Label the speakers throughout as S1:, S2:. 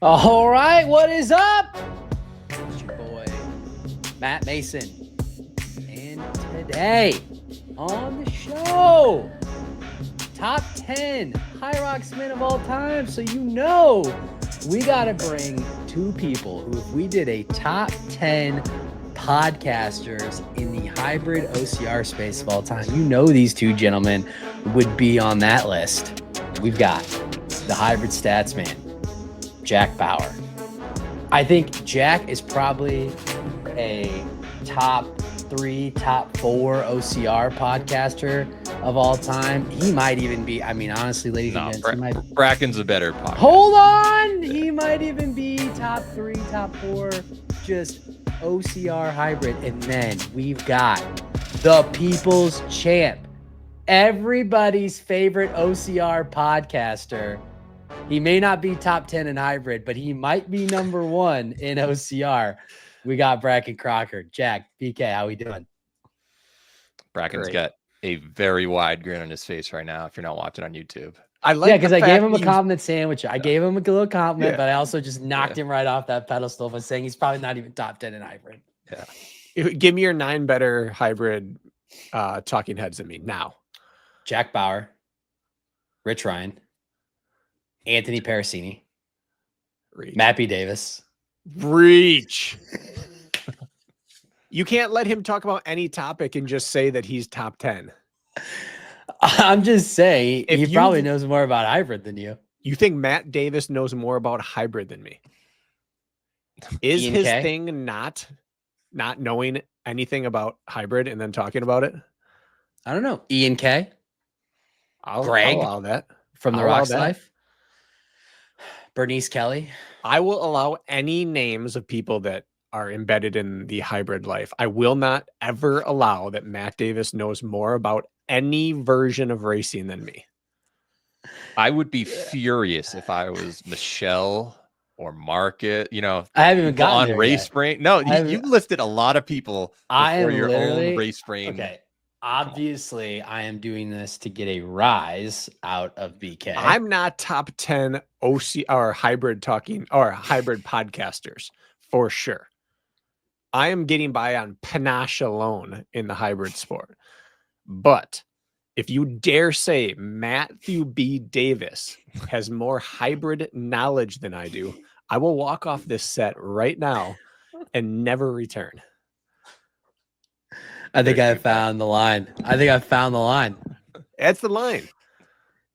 S1: All right, what is up? It's your boy, Matt Mason. And today on the show, top 10 HYROX men of all time. So you know we got to bring two people who, if we did a top 10 podcasters in the hybrid OCR space of all time, you know these two gentlemen would be on that list. We've got the hybrid stats man, Jack Bauer. I think Jack is probably a top 3, top 4 OCR podcaster of all time. He might even be, I mean, honestly, ladies and gents,
S2: Brakken's a better podcast.
S1: Hold on! He might even be top 3, top 4, just OCR hybrid. And then we've got the people's champ, everybody's favorite OCR podcaster. He may not be top 10 in hybrid, but he might be number 1 in OCR. We got Brakken Crocker. Jack, BK, how we doing?
S2: Brakken's got a very wide grin on his face right now if you're not watching on YouTube.
S1: I like because I gave him a compliment sandwich. I gave him a little compliment, but I also just knocked him right off that pedestal by saying he's probably not even top 10 in hybrid.
S3: Yeah. Give me your 9 better hybrid talking heads than me now.
S1: Jack Bauer, Rich Ryan, Anthony Parasini, Mappy Davis.
S3: Reach. You can't let him talk about any topic and just say that he's top 10.
S1: I'm just saying he probably knows more about hybrid than you.
S3: You think Matt Davis knows more about hybrid than me? Is his thing not knowing anything about hybrid and then talking about it?
S1: I don't know. Ian K. Greg
S3: I'll allow that.
S1: From the Rocks Life. Bernice Kelly.
S3: I will allow any names of people that are embedded in the hybrid life. I will not ever allow that Matt Davis knows more about any version of racing than me.
S2: I would be furious if I was Michelle or Market. You know,
S1: I haven't even gotten
S2: on Race Brain. No, you listed a lot of people for your own Race Brain.
S1: Okay. Obviously, I am doing this to get a rise out of BK.
S3: I'm not top 10 OC or hybrid talking or hybrid podcasters for sure. I am getting by on panache alone in the hybrid sport. But if you dare say Matthew B. Davis has more hybrid knowledge than I do, I will walk off this set right now and never return.
S1: I think I found the line.
S3: That's the line.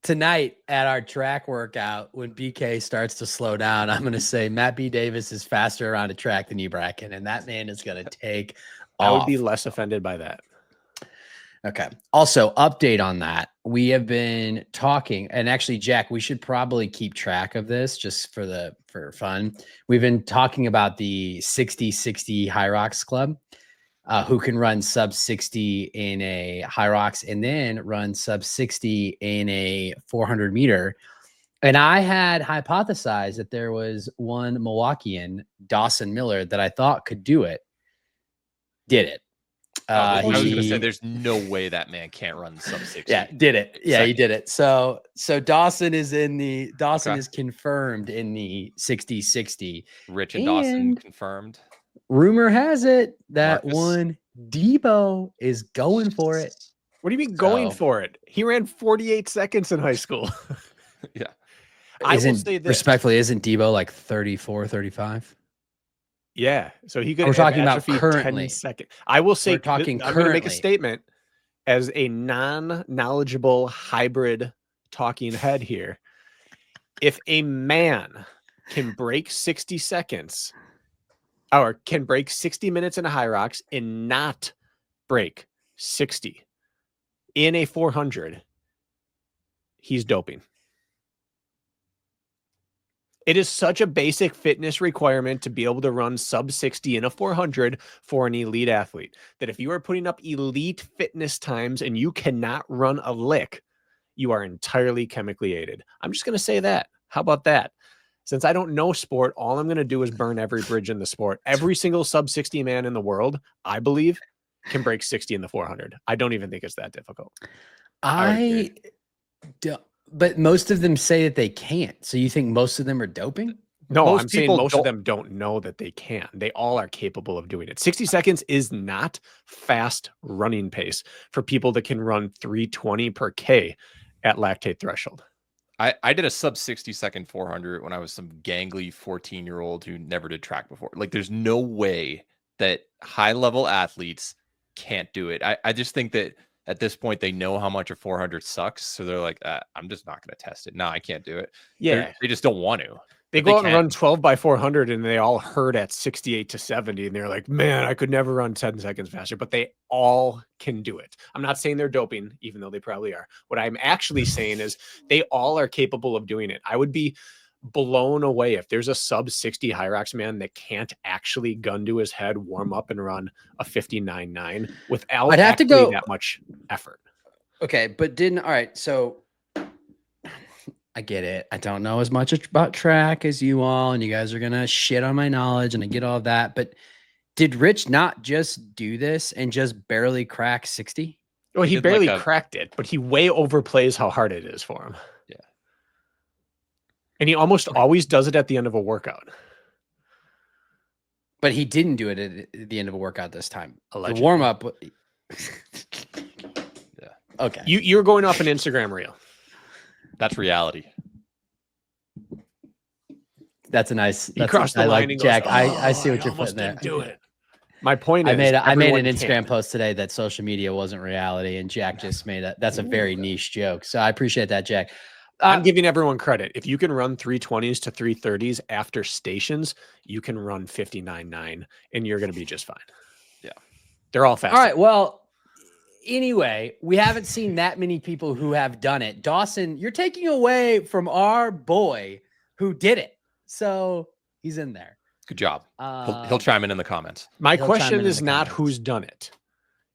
S1: Tonight at our track workout, when BK starts to slow down, I'm going to say Matt B. Davis is faster around a track than you, Brakken, and that man is going to take off.
S3: I would be less offended by that.
S1: Okay. Also, update on that. We have been talking, and actually, Jack, we should probably keep track of this just for fun. We've been talking about the 60-60 HYROX club. Who can run sub 60 in a HYROX and then run sub 60 in a 400 meter. And I had hypothesized that there was one Milwaukeean, Dawson Miller, that I thought could do it. Did it.
S2: I was going to say, there's no way that man can't run sub 60.
S1: Yeah, did it. Yeah, he did it. So Dawson is is confirmed in the 60-60.
S2: Rich and Dawson confirmed.
S1: Rumor has it that one Debo is going for it.
S3: What do you mean going for it? He ran 48 seconds in high school.
S2: Yeah.
S3: I will say this.
S1: Respectfully, isn't Debo like 34, 35?
S3: Yeah. So he could.
S1: We're talking about currently.
S3: 10 seconds. I will say,
S1: I'm going
S3: to make a statement as a non-knowledgeable hybrid talking head here. If a man can break 60 seconds or can break 60 minutes in a HYROX and not break 60 in a 400, he's doping. It is such a basic fitness requirement to be able to run sub 60 in a 400 for an elite athlete that if you are putting up elite fitness times and you cannot run a lick, you are entirely chemically aided. I'm just going to say that. How about that? Since I don't know sport, all I'm going to do is burn every bridge in the sport. Every single sub 60 man in the world, I believe, can break 60 in the 400. I don't even think it's that difficult.
S1: But most of them say that they can't. So you think most of them are doping?
S3: No,
S2: Most
S3: I'm saying
S2: people
S3: most of
S2: don't-
S3: them don't know that they can. They all are capable of doing it. 60 seconds is not fast running pace for people that can run 320 per K at lactate threshold.
S2: I did a sub 60-second 400 when I was some gangly 14-year-old who never did track before. Like, there's no way that high-level athletes can't do it. I just think that at this point they know how much a 400 sucks, so they're like, I'm just not going to test it. No, I can't do it.
S3: Yeah.
S2: They just don't want to.
S3: They
S2: But
S3: go out and
S2: can.
S3: run 12 by 400 and they all hurt at 68 to 70. And they're like, man, I could never run 10 seconds faster, but they all can do it. I'm not saying they're doping, even though they probably are. What I'm actually saying is they all are capable of doing it. I would be blown away if there's a sub 60 HYROX man that can't actually gun to his head, warm up and run a 59.9 without
S1: I'd have to
S3: actually
S1: go
S3: that much effort.
S1: Okay, but didn't all right. So I get it. I don't know as much about track as you all, and you guys are gonna shit on my knowledge, and I get all that. But did Rich not just do this and just barely crack 60?
S3: Well, he
S2: did
S3: barely
S2: like a-
S3: cracked it, but he way overplays how hard it is for him.
S2: Yeah.
S3: And he almost always does it at the end of a workout.
S1: But he didn't do it at the end of a workout this time.
S3: Allegedly.
S1: The warm up.
S2: Yeah.
S1: Okay.
S3: You're going off an Instagram reel.
S2: That's reality.
S1: That's a nice.
S3: He crossed the
S1: I
S3: line
S1: like
S3: and
S1: Jack.
S3: goes,
S1: I see
S3: "Oh,
S1: what
S3: I
S1: you're
S3: almost
S1: putting there.
S3: didn't do it. My point is,
S1: I made an
S3: everyone
S1: Instagram
S3: can.
S1: post today that social media wasn't reality, and Jack just made a. That's a very niche joke. So I appreciate that, Jack.
S3: I'm giving everyone credit. If you can run 320s to 330s after stations, you can run 59.9 and you're going to be just fine.
S2: Yeah.
S3: They're all fast.
S1: All right. Well, anyway, we haven't seen that many people who have done it. Dawson, you're taking away from our boy who did it. So he's in there.
S2: Good job. He'll chime in the comments.
S3: My
S1: He'll chime
S3: question
S1: in
S3: is
S1: the
S3: not
S1: comments.
S3: who's done it.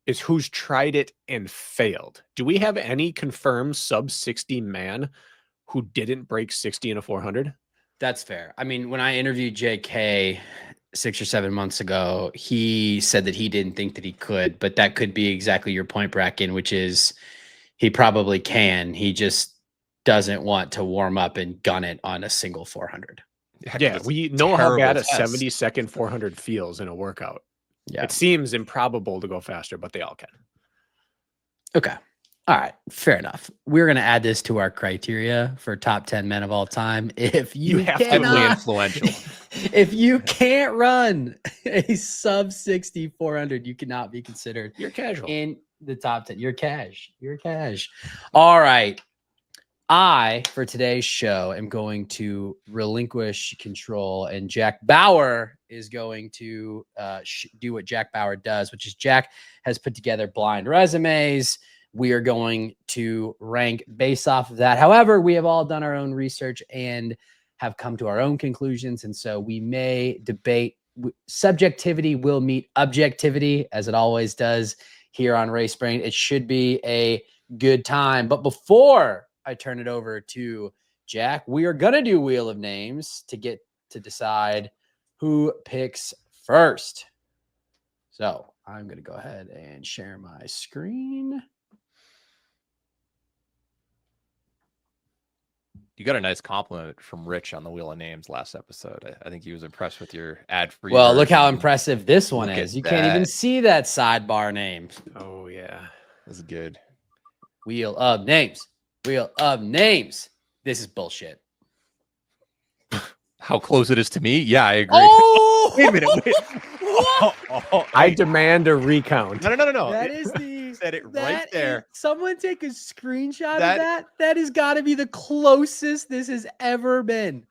S3: It's who's tried it and failed. Do we have any confirmed sub 60 man who didn't break 60 in a 400?
S1: That's fair. I mean, when I interviewed JK 6 or 7 months ago, he said that he didn't think that he could, but that could be exactly your point, Brakken, which is he probably can. He just doesn't want to warm up and gun it on a single 400.
S3: Yeah, we know how bad a
S2: terrible test.
S3: 70-second 400 feels in a workout.
S1: Yeah.
S3: It seems improbable to go faster, but they all can.
S1: Okay. All right. Fair enough. We're going to add this to our criteria for top 10 men of all time. If you
S3: have to
S2: Heavily
S1: cannot,
S2: influential.
S1: if you can't run a sub 60 400, you cannot be considered
S3: You're casual.
S1: in the top 10. You're cash. You're cash. All right. For today's show, am going to relinquish control, and Jack Bauer is going to do what Jack Bauer does, which is Jack has put together blind resumes. We are going to rank based off of that. However, we have all done our own research and have come to our own conclusions. And so we may debate. Subjectivity will meet objectivity, as it always does here on Race Brain. It should be a good time. But before I turn it over to Jack, we are going to do Wheel of Names to get to decide who picks first. So I'm going to go ahead and share my screen.
S2: You got a nice compliment from Rich on the Wheel of Names last episode. I think he was impressed with your ad-free.
S1: Well, look how
S2: version.
S1: impressive this one
S2: Look
S1: is.
S2: at
S1: You can't even
S2: that.
S1: see that sidebar name.
S3: Oh, yeah.
S2: This is good.
S1: Wheel of Names. Wheel of Names. This is bullshit.
S2: How close it is to me? Yeah, I agree.
S1: Oh,
S3: Wait a minute. Wait.
S1: What?
S3: I demand a recount.
S2: No.
S1: That is the
S2: said it right
S1: that
S2: there.
S1: is- someone take a screenshot
S2: That-
S1: of that. That has got to be the closest this has ever been.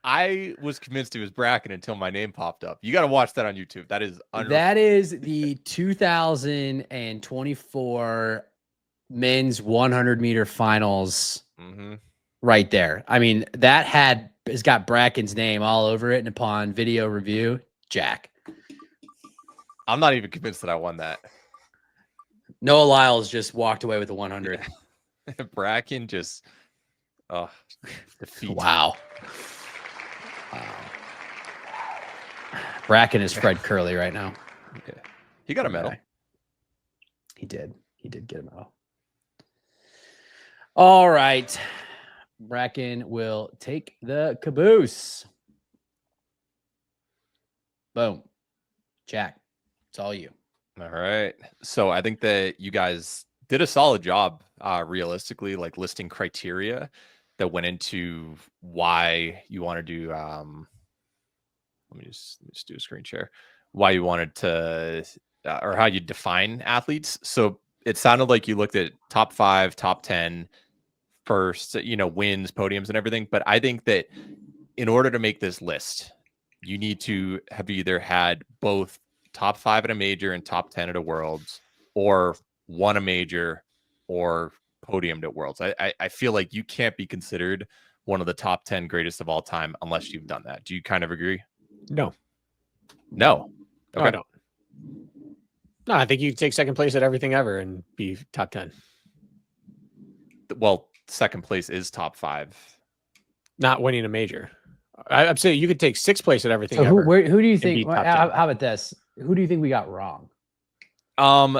S2: I was convinced it was Brakken until my name popped up. You got to watch that on YouTube. That is unreal.
S1: That is the 2024 men's 100-meter finals
S2: Mhm.
S1: right there. I mean, that has got Bracken's name all over it, and upon video review, Jack.
S2: I'm not even convinced that I won that.
S1: Noah Lyles just walked away with the 100.
S2: Brakken just defeat.
S1: Wow. Brakken is Fred Curley right now.
S2: Okay. He got a medal.
S1: Okay. He did. He did get a medal. All right. Brakken will take the caboose. Boom. Jack, it's all you.
S2: All right. So I think that you guys did a solid job, realistically, like listing criteria that went into why you want to do. Let me just do a screen share. Why you wanted to, or how you define athletes. So it sounded like you looked at top 5, top 10 first, wins, podiums, and everything. But I think that in order to make this list, you need to have either had both top 5 at a major and top 10 at a Worlds, or won a major or podiumed at Worlds. I feel like you can't be considered one of the top 10 greatest of all time unless you've done that. Do you kind of agree?
S3: No.
S2: No.
S3: Okay. No, I don't. No, I think you take second place at everything ever and be top 10.
S2: Well, second place is top 5.
S3: Not winning a major. I'm saying you could take 6th place at everything
S1: So
S3: ever.
S1: who do you think?
S3: top
S1: How
S3: 10.
S1: about this? Who do you think we got wrong?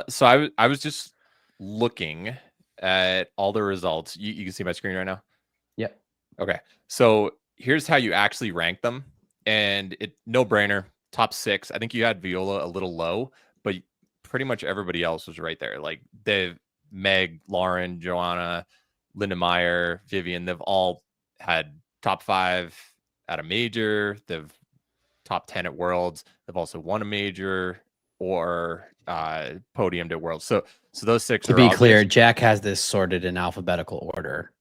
S2: So I was just looking at all the results. You can see my screen right now.
S1: Yep.
S2: Okay. So here's how you actually rank them, and no brainer. Top 6. I think you had Viola a little low, but pretty much everybody else was right there. Like Meg, Lauren, Joanna, Linda Meyer, Vivian. They've all had top 5 at a major. They've top 10 at Worlds. They've also won a major or podiumed at Worlds. So those 6
S1: to
S2: are
S1: be
S2: obvious.
S1: clear, Jack has this sorted in alphabetical order.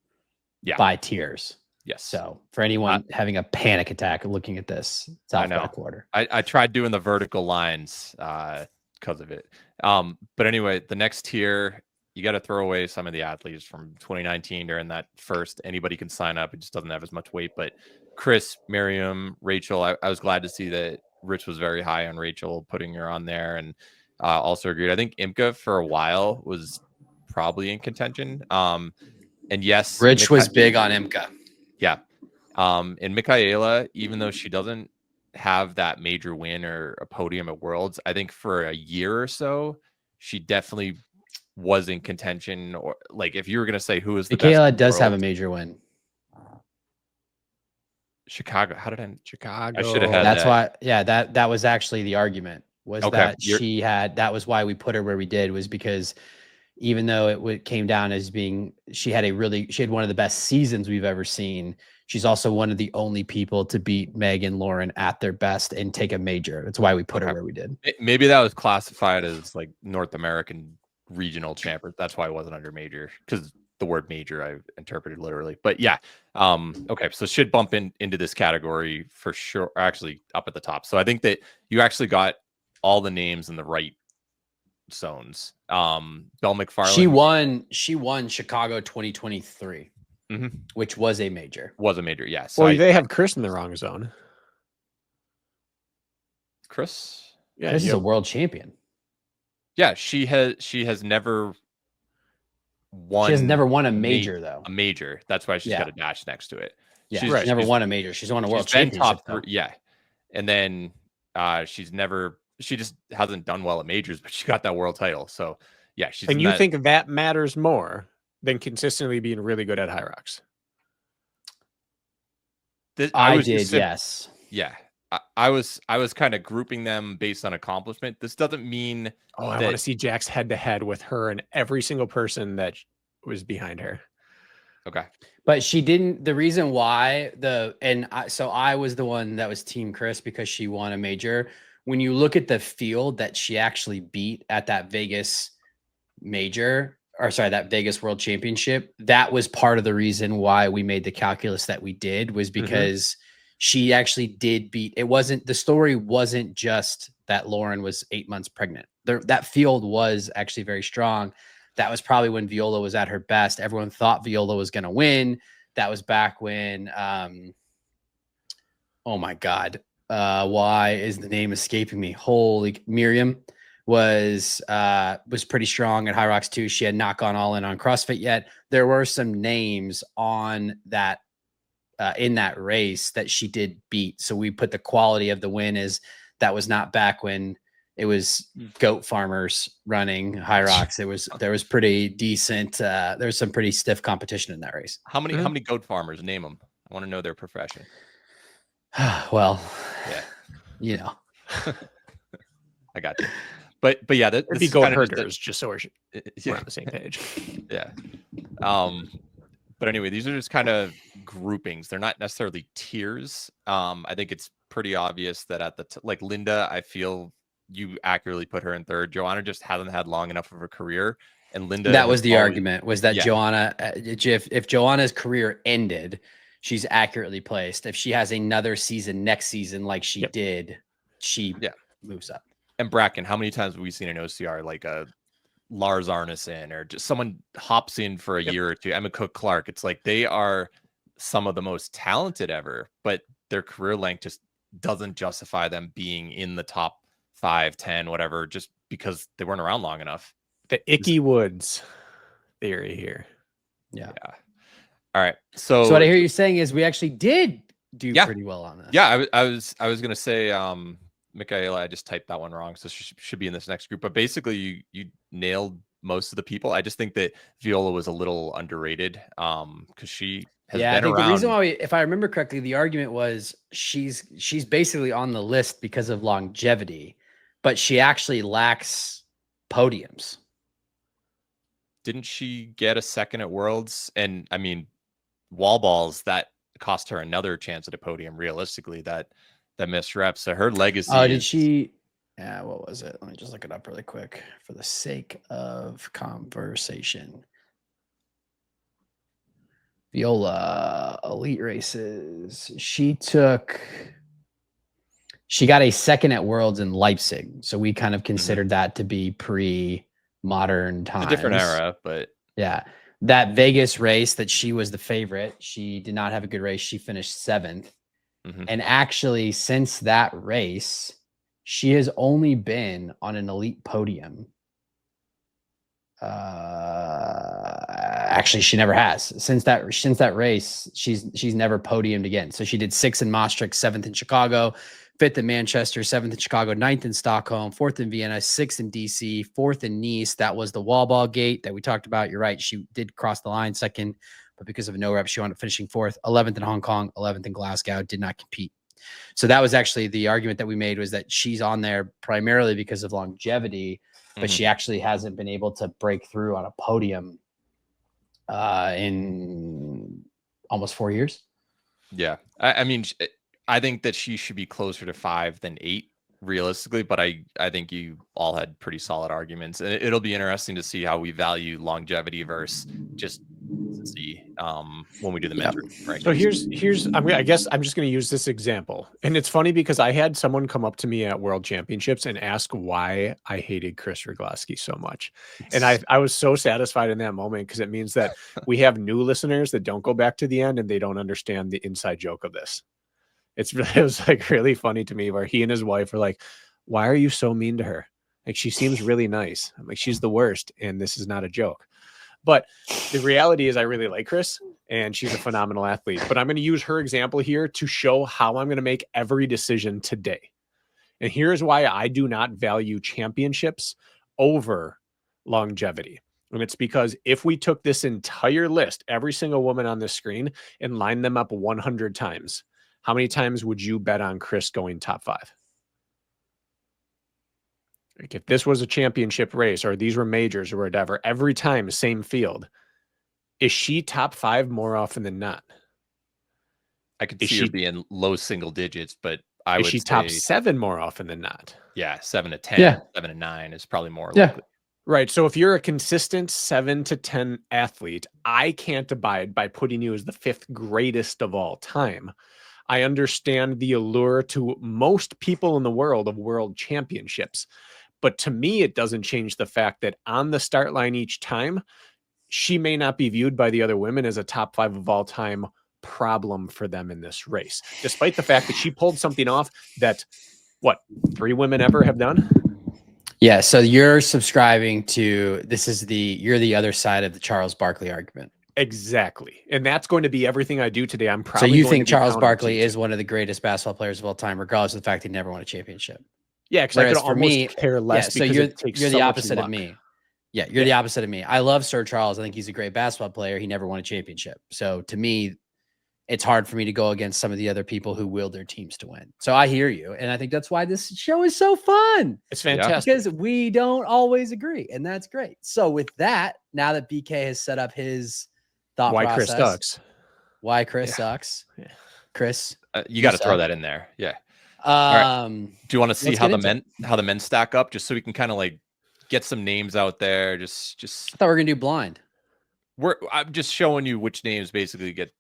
S2: Yeah.
S1: By tiers.
S2: Yes.
S1: So for anyone having a panic attack looking at this, it's alphabetical order.
S2: I tried doing the vertical lines because of it. But anyway, the next tier, you got to throw away some of the athletes from 2019 during that first. Anybody can sign up. It just doesn't have as much weight. But Chris, Miriam, Rachel, I was glad to see that Rich was very high on Rachel, putting her on there, and also agreed. I think Imka for a while was probably in contention. And yes,
S1: Rich was big on Imka.
S2: Yeah. And Michaela, even though she doesn't have that major win or a podium at Worlds, I think for a year or so, she definitely was in contention. Or like, if you were going to say who is the best,
S1: Michaela does have a major win.
S2: Chicago. How did I?
S3: Chicago.
S2: I should have had.
S1: That's why. Yeah, that was actually the argument. Was
S2: Okay,
S1: that she had? That was why we put her where we did. Was because even though it came down as being, she had one of the best seasons we've ever seen. She's also one of the only people to beat Meg and Lauren at their best and take a major. That's why we put her where we did.
S2: Maybe that was classified as like North American regional champion. That's why it wasn't under major, because the word major I interpreted literally. But yeah, okay, so should bump into this category for sure. Actually, up at the top. So I think that you actually got all the names in the right zones. Belle McFarland.
S1: She won Chicago 2023, which was a major.
S2: Was a major, yeah. So
S3: well, they have Chris in the wrong zone.
S2: Chris?
S1: Yeah, Chris is a world champion.
S2: Yeah, she has never won.
S1: She has never won a major though.
S2: A major. That's why she's got a dash next to it.
S1: Yeah, she's never won a major. She's won a world championship.
S2: Yeah, and then she just hasn't done well at majors, but she got that world title. So yeah, she's.
S3: And you think that matters more than consistently being really good at HYROX?
S1: I did, yes.
S2: Yeah. I was kind of grouping them based on accomplishment. This doesn't mean.
S3: Oh, I want to see Jack's head to head with her and every single person that was behind her.
S2: Okay.
S1: But she didn't. The reason why so I was the one that was Team Chris because she won a major. When you look at the field that she actually beat at that Vegas major, or sorry, that Vegas World Championship, that was part of the reason why we made the calculus that we did, was because she actually did beat. The story wasn't just that Lauren was 8 months pregnant. That field was actually very strong. That was probably when Viola was at her best. Everyone thought Viola was going to win. That was back when, oh my God. Why is the name escaping me? Miriam was pretty strong at HYROX too. She had not gone all in on CrossFit yet. There were some names on that in that race that she did beat. So we put the quality of the win as that was not back when it was goat farmers running HYROX. There was pretty decent. There was some pretty stiff competition in that race.
S2: How many goat farmers? Name them. I want to know their profession.
S1: Well,
S2: yeah,
S1: you know,
S2: I got you. But yeah,
S3: It'd
S2: this
S3: be
S2: is
S3: goat
S2: kind of
S3: herders, just so we're
S2: yeah,
S3: on the same page.
S2: yeah. But anyway, these are just kind of groupings. They're not necessarily tiers. I think it's pretty obvious that at the like Linda, I feel you accurately put her in third. Joanna just hasn't had long enough of a career, and Linda
S1: That was
S2: has
S1: the
S2: always,
S1: argument, was that
S2: yeah,
S1: Joanna, if Joanna's career ended, she's accurately placed. If she has another season next season like she did, she
S2: yeah.
S1: moves up.
S2: And Brakken, how many times have we seen an OCR like a Lars Arneson or just someone hops in for a year or two? Emma Cook Clark. It's like they are some of the most talented ever, but their career length just doesn't justify them being in the top 5, 10, whatever, just because they weren't around long enough.
S3: The Icky Woods theory here.
S1: Yeah.
S2: All right. So
S1: what I hear you saying is we actually did do pretty well on this.
S2: Yeah, I was gonna say Michaela, I just typed that one wrong, so she should be in this next group. But basically, you nailed most of the people. I just think that Viola was a little underrated because she has been
S1: I think
S2: around.
S1: the reason why, if I remember correctly, the argument was she's basically on the list because of longevity, but she actually lacks podiums.
S2: Didn't she get a second at Worlds? And I mean, wall balls that cost her another chance at a podium. Realistically, that missed reps. So her legacy.
S1: Oh, did she? Yeah, what was it? Let me just look it up really quick for the sake of conversation. Viola elite races. She got a second at Worlds in Leipzig, so we kind of considered that to be pre-modern times.
S2: A different era, but
S1: yeah, that Vegas race that she was the favorite. She did not have a good race. She finished 7th. And actually, since that race, she has only been on an elite podium. Actually, she never has. Since that race, she's never podiumed again. So she did 6th in Maastricht, 7th in Chicago, 5th in Manchester, 7th in Chicago, 9th in Stockholm, 4th in Vienna, 6th in DC, 4th in Nice. That was the wall ball gate that we talked about. You're right. She did cross the line 2nd, but because of no rep, she wound up finishing 4th, 11th in Hong Kong, 11th in Glasgow, did not compete. So that was actually the argument that we made, was that she's on there primarily because of longevity, but she actually hasn't been able to break through on a podium in almost 4 years.
S2: Yeah. I mean, I think that she should be closer to 5 than 8 realistically, but I think you all had pretty solid arguments, and it'll be interesting to see how we value longevity versus just when we do the mentor. Right.
S3: So here's I guess I'm just going to use this example, and it's funny because I had someone come up to me at World Championships and ask why I hated Chris Roglaski so much, and I was so satisfied in that moment because it means that we have new listeners that don't go back to the end and they don't understand the inside joke of this. It was like really funny to me where he and his wife are like, "Why are you so mean to her? Like, she seems really nice." I'm like, "She's the worst, and this is not a joke." But the reality is I really like Chris, and she's a phenomenal athlete. But I'm going to use her example here to show how I'm going to make every decision today. And here's why I do not value championships over longevity. And it's because if we took this entire list, every single woman on this screen, and lined them up 100 times, how many times would you bet on Chris going top 5? Like, if this was a championship race or these were majors or whatever, every time, same field, is she top 5 more often than not?
S2: I could see her being low single digits, but I would say
S3: top 7 more often than not.
S2: Yeah, 7 to 10, 7 to 9 is probably more likely.
S3: Right. So if you're a consistent 7 to 10 athlete, I can't abide by putting you as the 5th greatest of all time. I understand the allure to most people in the world of world championships. But to me, it doesn't change the fact that on the start line each time, she may not be viewed by the other women as a top 5 of all time problem for them in this race, despite the fact that she pulled something off that, 3 women ever have done?
S1: Yeah. So you're subscribing to, you're the other side of the Charles Barkley argument.
S3: Exactly. And that's going to be everything I do today. I'm probably
S1: So you think Charles Barkley is one of the greatest basketball players of all time, regardless of the fact he never won a championship?
S3: Yeah, because I could almost care less.
S1: So you're the opposite of me. Yeah, you're the opposite of me. I love Sir Charles. I think he's a great basketball player. He never won a championship. So to me, it's hard for me to go against some of the other people who willed their teams to win. So I hear you. And I think that's why this show is so fun.
S3: It's fantastic.
S1: Because we don't always agree. And that's great. So with that, now that BK has set up his thought
S3: Why
S1: process.
S3: Chris sucks.
S1: Why Chris sucks.
S3: Yeah.
S1: Chris.
S2: You got to throw that in there. Yeah.
S1: Right.
S2: Do you want to see how the men stack up, just so we can kind of like get some names out there? Just
S1: I thought we were gonna do blind.
S2: I'm just showing you which names basically get.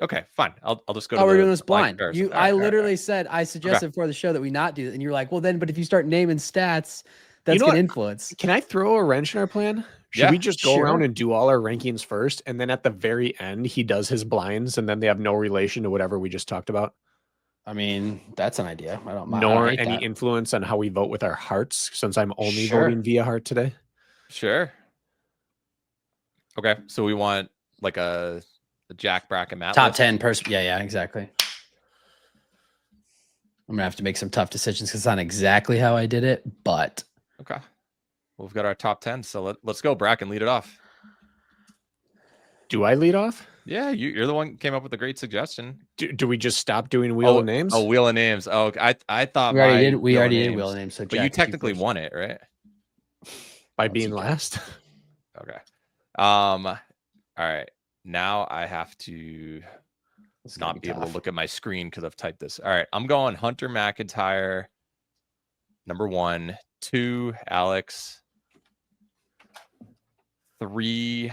S2: Okay, fine. I'll just go.
S1: Oh, we're doing this blind.
S2: first.
S1: I literally said I suggested for the show that we not do it, and you're like, well, then, but if you start naming stats, that's gonna influence.
S3: Can I throw a wrench in our plan? Should we just go around and do all our rankings first, and then at the very end he does his blinds, and then they have no relation to whatever we just talked about?
S1: I mean, that's an idea. I don't mind.
S3: Nor any influence on how we vote with our hearts, since I'm only voting via heart today.
S2: Sure. Okay, so we want like a Jack, Brakken, Matt
S1: top
S2: list?
S1: 10 person. Yeah, exactly. I'm gonna have to make some tough decisions because it's not exactly how I did it, but
S2: okay. Well, we've got our top 10, so let's go. Brakken, lead it off.
S3: Do I lead off?
S2: Yeah, you're the one who came up with a great suggestion.
S3: Do we just stop doing wheel of names?
S2: Oh, wheel of names. Oh, I thought
S1: we already did wheel of names. So
S2: but you technically won it, right?
S3: By being last.
S2: Okay. All right. Now I have to not be able to look at my screen because I've typed this. All right. I'm going Hunter McIntyre, number 1, 2, Alex, 3.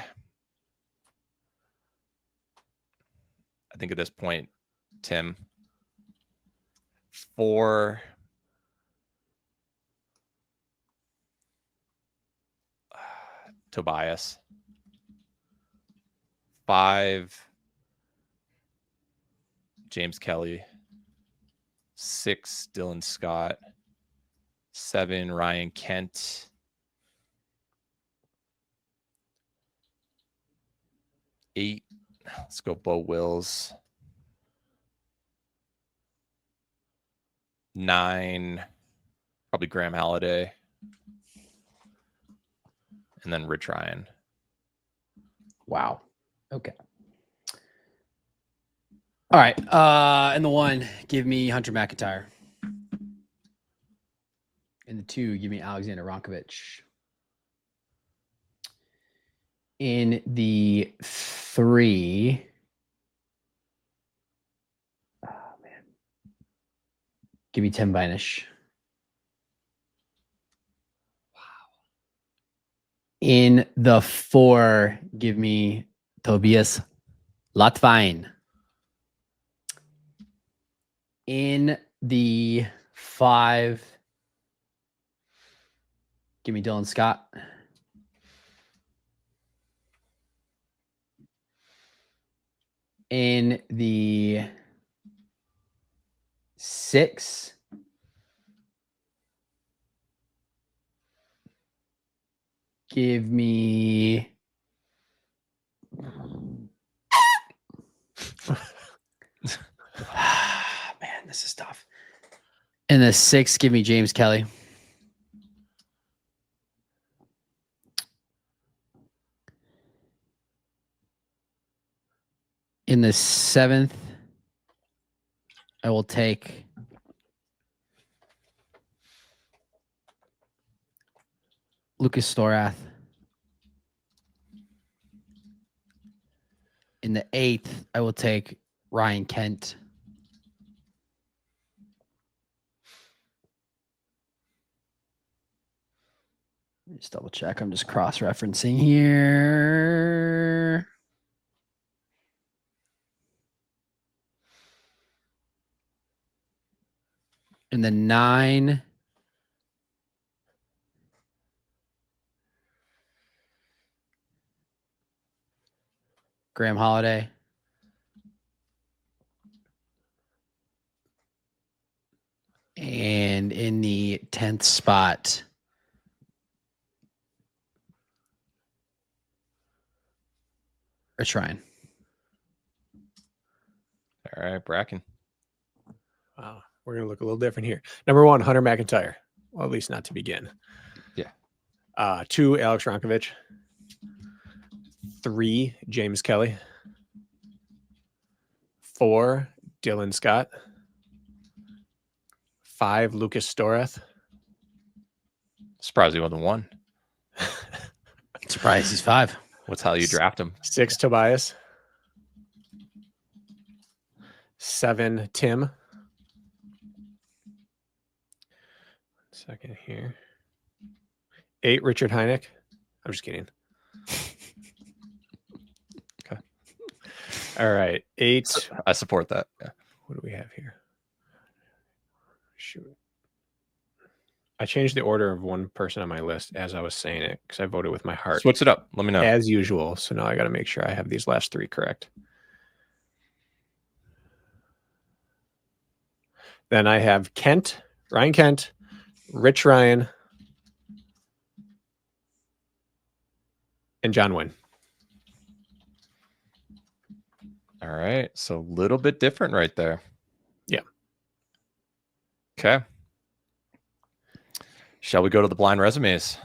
S2: I think at this point, Tim. 4. Tobias. 5. James Kelly. 6. Dylan Scott. 7. Ryan Kent. 8. Let's go Bo Wills. 9. Probably Graham Halliday. And then Rich Ryan.
S1: Wow. Okay. All right. And the 1, give me Hunter McIntyre. In the 2, give me Alexander Ronkovich. In the 3, oh man, give me Tim Vinish. Wow. In the 4, give me Tobias Latvain. In the 5, give me Dylan Scott. In the 6, give me man, this is tough. In the 6, give me James Kelly. In the 7th, I will take Lucas Storath. In the 8th, I will take Ryan Kent. Just double check. I'm just cross-referencing here. In the 9, Graham Holiday. And in the 10th spot, Rich Ryan.
S2: All right, Brakken.
S3: Wow. We're going to look a little different here. Number 1, Hunter McIntyre. Well, at least not to begin.
S2: Yeah.
S3: 2, Alex Ronkovich. 3, James Kelly. 4, Dylan Scott. 5, Lucas Storeth.
S2: Surprised he wasn't 1.
S1: Surprised he's 5.
S2: What's how you draft him?
S3: 6, Tobias. 7, Tim. Second here. 8, Richard Heineck. I'm just kidding.
S2: Okay.
S3: All right. 8.
S2: I support that. Yeah.
S3: What do we have here? Shoot. I changed the order of one person on my list as I was saying it because I voted with my heart.
S2: Switch it up. Let me know.
S3: As usual. So now I got to make sure I have these last 3 correct. Then I have Ryan Kent, Rich Ryan, and John Wynn.
S2: All right. So a little bit different right there.
S3: Yeah.
S2: Okay. Shall we go to the blind resumes?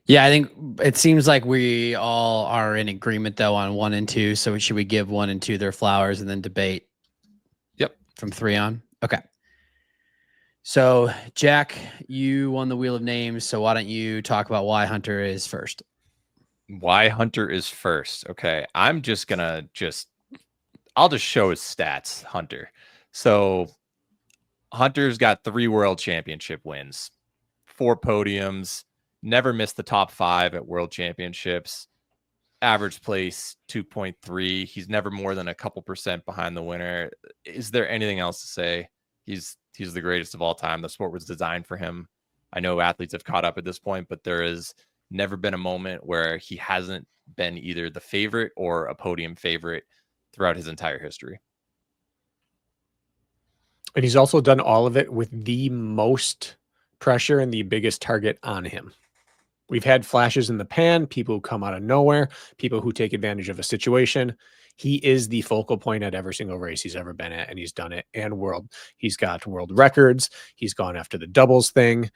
S1: Yeah, I think it seems like we all are in agreement though on 1 and 2. So should we give 1 and 2 their flowers and then debate?
S2: Yep.
S1: From 3 on. Okay. So Jack, you won the wheel of names. So why don't you talk about why Hunter is first?
S2: Why Hunter is first. Okay. I'm just gonna I'll just show his stats, Hunter. So Hunter's got 3 world championship wins, 4 podiums, never missed the top 5 at world championships, average place 2.3. He's never more than a couple percent behind the winner. Is there anything else to say? He's the greatest of all time. The sport was designed for him. I know athletes have caught up at this point, but there has never been a moment where he hasn't been either the favorite or a podium favorite throughout his entire history.
S3: And he's also done all of it with the most pressure and the biggest target on him. We've had flashes in the pan, people who come out of nowhere, people who take advantage of a situation. He is the focal point at every single race he's ever been at, and he's done it. And he's got world records. He's gone after the doubles thing.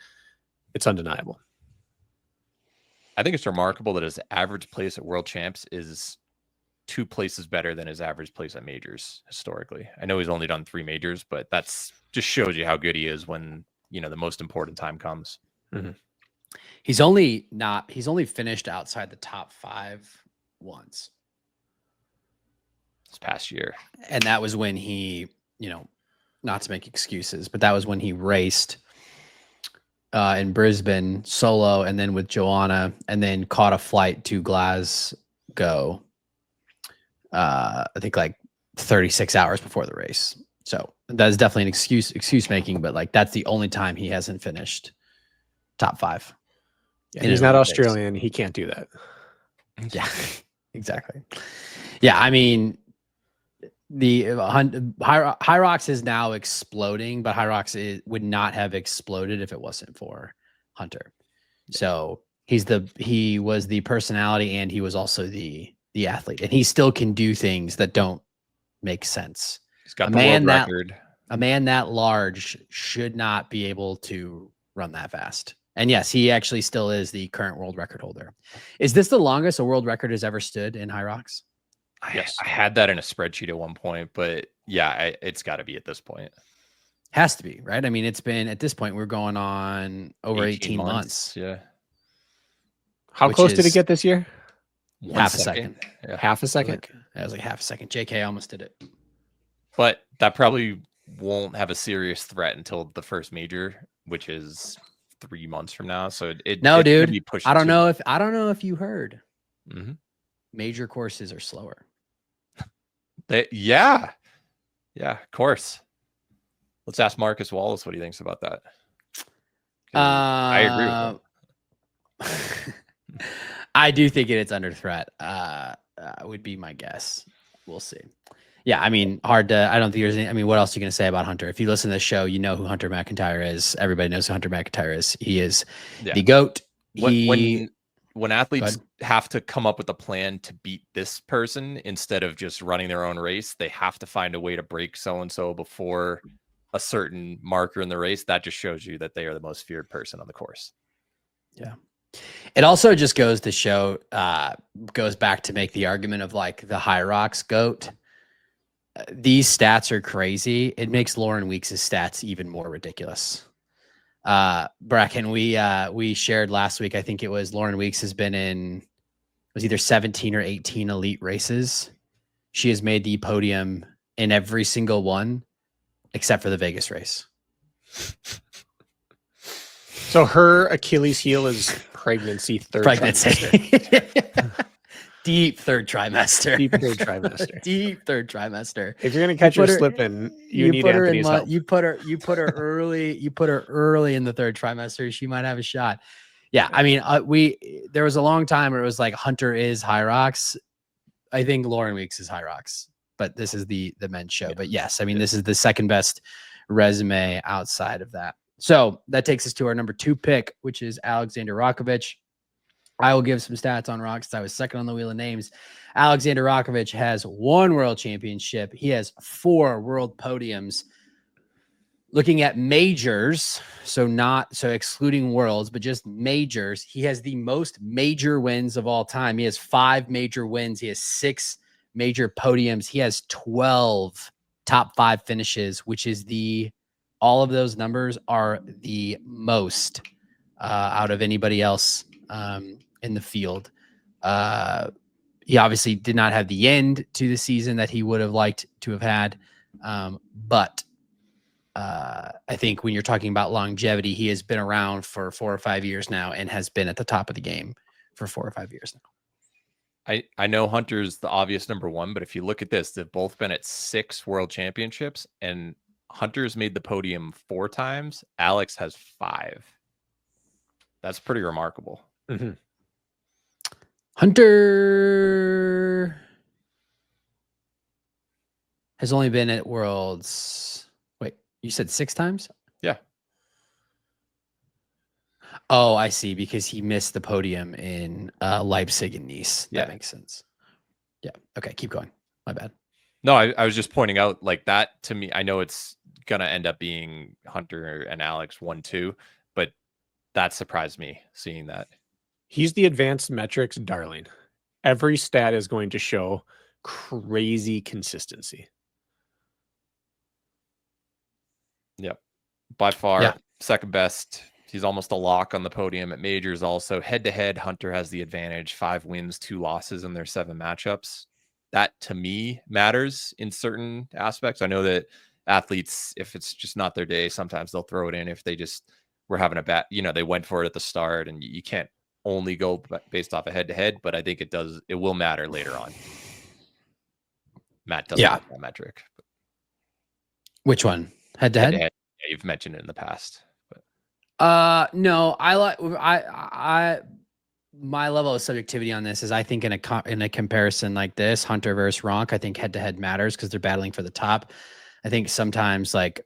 S3: It's undeniable.
S2: I think it's remarkable that his average place at world champs is 2 places better than his average place at majors historically. I know he's only done 3 majors, but that's just shows you how good he is when, the most important time comes.
S3: Mm-hmm.
S1: He's only finished outside the top 5 once.
S2: This past year.
S1: And that was when he, not to make excuses, but that was when he raced in Brisbane solo and then with Joanna and then caught a flight to Glasgow. I think like 36 hours before the race. So that is definitely an excuse making, but like that's the only time he hasn't finished top 5.
S3: Yeah, he's not Australian. He can't do that.
S1: Yeah, exactly. Yeah, I mean, the HYROX is now exploding, but HYROX would not have exploded if it wasn't for Hunter. So he was the personality and he was also the athlete, and he still can do things that don't make sense.
S2: He's got the world record.
S1: A man that large should not be able to run that fast. And yes, he actually still is the current world record holder. Is this the longest a world record has ever stood in HYROX?
S2: Yes. I had that in a spreadsheet at one point, but yeah, it's got to be at this point.
S1: Has to be, right? I mean, it's been at this point, we're going on over 18 months.
S2: Yeah.
S3: How close did it get this year?
S1: Half a second.
S3: Yeah. Half a second?
S1: That was like half a second. JK almost did it.
S2: But that probably won't have a serious threat until the first major, which is 3 months from now. So dude,
S1: I don't know if you heard.
S2: Mm-hmm.
S1: Major courses are slower.
S2: Yeah, of course. Let's ask Marcus Wallace what he thinks about that. I agree with him.
S1: I do think it's under threat. Would be my guess. We'll see. Yeah, I mean, I don't think there's any. I mean, what else are you going to say about Hunter? If you listen to the show, you know who Hunter McIntyre is. Everybody knows who Hunter McIntyre is. He is the GOAT.
S2: When athletes have to come up with a plan to beat this person instead of just running their own race, they have to find a way to break so-and-so before a certain marker in the race. That just shows you that they are the most feared person on the course.
S1: Yeah. It also just goes to show, goes back to make the argument of like the HYROX GOAT. these stats are crazy. It makes Lauren Weeks' stats even more ridiculous. Brakken, we shared last week. I think it was Lauren Weeks has been in, it was either 17 or 18 elite races. She has made the podium in every single one except for the Vegas race.
S3: So her Achilles heel is pregnancy, trimester.
S1: Deep third trimester.
S3: Deep third trimester.
S1: Deep third trimester.
S3: If you're gonna catch her slipping, you need Anthony's help.
S1: You put her early. You put her early in the third trimester. She might have a shot. Yeah, I mean, there was a long time where it was like Hunter is HYROX. I think Lauren Weeks is HYROX, but this is the men's show. But yes, I mean, this is the second best resume outside of that. So that takes us to our number 2 pick, which is Alexander Rakovic. I will give some stats on Rock since I was second on the wheel of names. Alexander Rakovic has 1 world championship. He has 4 world podiums. Looking at majors, so excluding worlds, but just majors, he has the most major wins of all time. He has 5 major wins. He has 6 major podiums. He has 12 top 5 finishes, which is all of those numbers are the most out of anybody else in the field. He obviously did not have the end to the season that he would have liked to have had. But I think when you're talking about longevity, he has been around for 4 or 5 years now and has been at the top of the game for 4 or 5 years now.
S2: I know Hunter's the obvious number 1, but if you look at this, they've both been at 6 world championships, and Hunter's made the podium 4 times. Alex has 5. That's pretty remarkable.
S3: Mm-hmm.
S1: Hunter has only been at Worlds. Wait, you said 6 times?
S2: Yeah.
S1: Oh, I see. Because he missed the podium in Leipzig and Nice. That makes sense. Yeah. Okay. Keep going. My bad.
S2: No, I was just pointing out, like, that to me, I know it's going to end up being Hunter and Alex 1-2, but that surprised me seeing that.
S3: He's the advanced metrics darling. Every stat is going to show crazy consistency.
S2: Yep. By far, second best. He's almost a lock on the podium at majors. Also, head-to-head, Hunter has the advantage. 5 wins, 2 losses in their 7 matchups. That, to me, matters in certain aspects. I know that athletes, if it's just not their day, sometimes they'll throw it in if they just were having a bad, they went for it at the start, and you can't only go based off a head-to-head, but I think it will matter later on. Matt doesn't like that metric. But
S1: which one? Head-to-head?
S2: Yeah, you've mentioned it in the past. But.
S1: No, my level of subjectivity on this is I think in a comparison like this, Hunter versus Ronk, I think head-to-head matters because they're battling for the top. I think sometimes, like,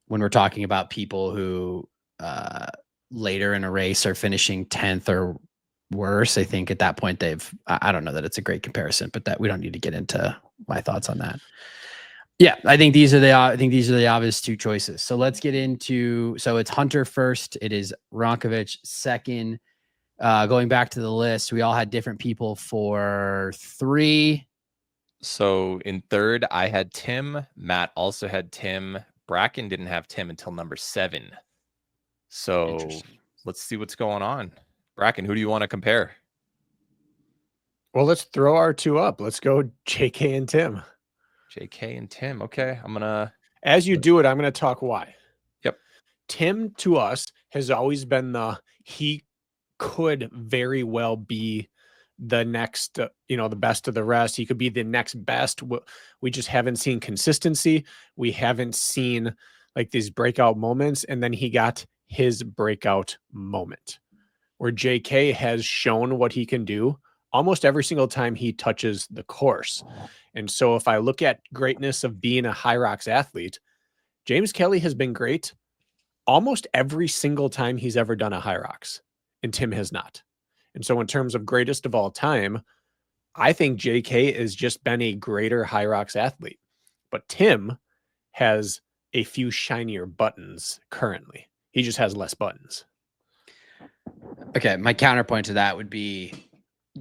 S1: when we're talking about people who later in a race are finishing 10th or worse, I think at that point I don't know that it's a great comparison, but that we don't need to get into my thoughts on that. Yeah, I think these are the obvious 2 choices. So let's get into, so it's Hunter first, it is Ronkovic second. Going back to the list, we all had different people for 3.
S2: So in third, I had Tim. Matt also had Tim. Brakken didn't have Tim until number 7. So let's see what's going on. Brakken, who do you want to compare?
S3: Well, let's throw our 2 up. Let's go JK and Tim.
S2: JK and Tim. Okay.
S3: As you do it, I'm going to talk why.
S2: Yep.
S3: Tim, to us, has always been he could very well be the next, the best of the rest. He could be the next best. We just haven't seen consistency. We haven't seen like these breakout moments. And then he got his breakout moment where JK has shown what he can do almost every single time he touches the course. And so if I look at greatness of being a HYROX athlete, James Kelly has been great almost every single time he's ever done a HYROX, and Tim has not. And so in terms of greatest of all time, I think JK has just been a greater HYROX athlete, but Tim has a few shinier buttons currently. He just has less buttons.
S1: Okay, my counterpoint to that would be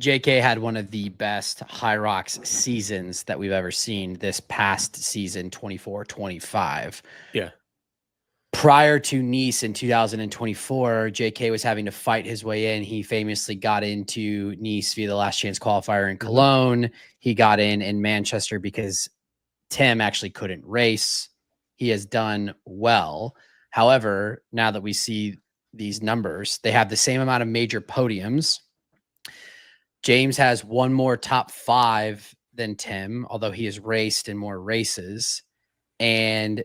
S1: JK had one of the best HYROX seasons that we've ever seen this past season, 24-25.
S3: Yeah.
S1: Prior to Nice in 2024, JK was having to fight his way in. He famously got into Nice via the last chance qualifier in Cologne. He got in Manchester because Tim actually couldn't race. He has done well. However, now that we see these numbers, they have the same amount of major podiums. James has one more top 5 than Tim, although he has raced in more races. And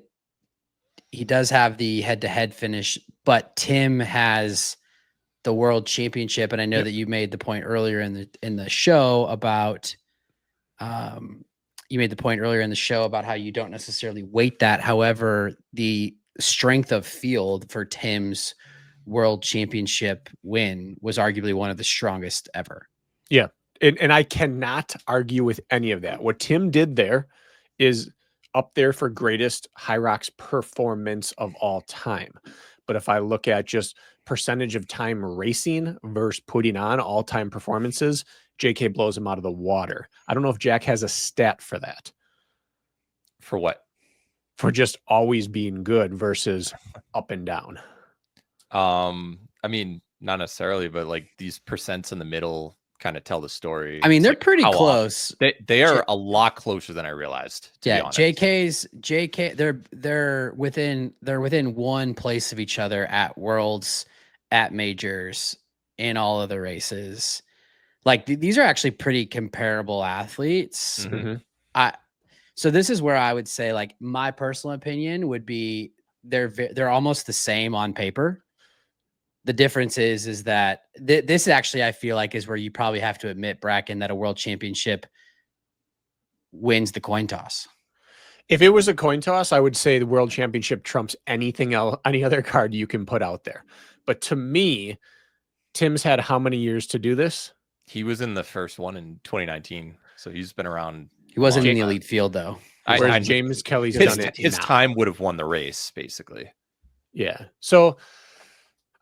S1: he does have the head-to-head finish, but Tim has the world championship. And I know that you made the point earlier in the show about how you don't necessarily weight that. However, the strength of field for Tim's world championship win was arguably one of the strongest ever.
S3: Yeah. And I cannot argue with any of that. What Tim did there is up there for greatest HYROX performance of all time. But if I look at just percentage of time racing versus putting on all-time performances, JK blows him out of the water. I don't know if Jack has a stat for that.
S2: For what?
S3: For just always being good versus up and down.
S2: I mean, not necessarily, but like these percents in the middle kind of tell the story.
S1: I mean,
S2: It's
S1: they're
S2: like
S1: pretty
S2: how
S1: close.
S2: often. They are a lot closer than I realized. To be honest.
S1: JK, they're within one place of each other at Worlds, at majors, in all of the races. Like these are actually pretty comparable athletes. So this is where I would say, like, my personal opinion would be they're almost the same on paper. The difference is that this actually, I feel like, is where you probably have to admit, Brakken, that a world championship wins the coin toss.
S3: If it was a coin toss, I would say the world championship trumps anything else, any other card you can put out there. But to me, Tim's had how many years to do this?
S2: He was in the first one in 2019, so he's been around.
S1: He wasn't in the elite field though.
S3: Whereas James Kelly's done it.
S2: His time would have won the race, basically.
S3: Yeah. So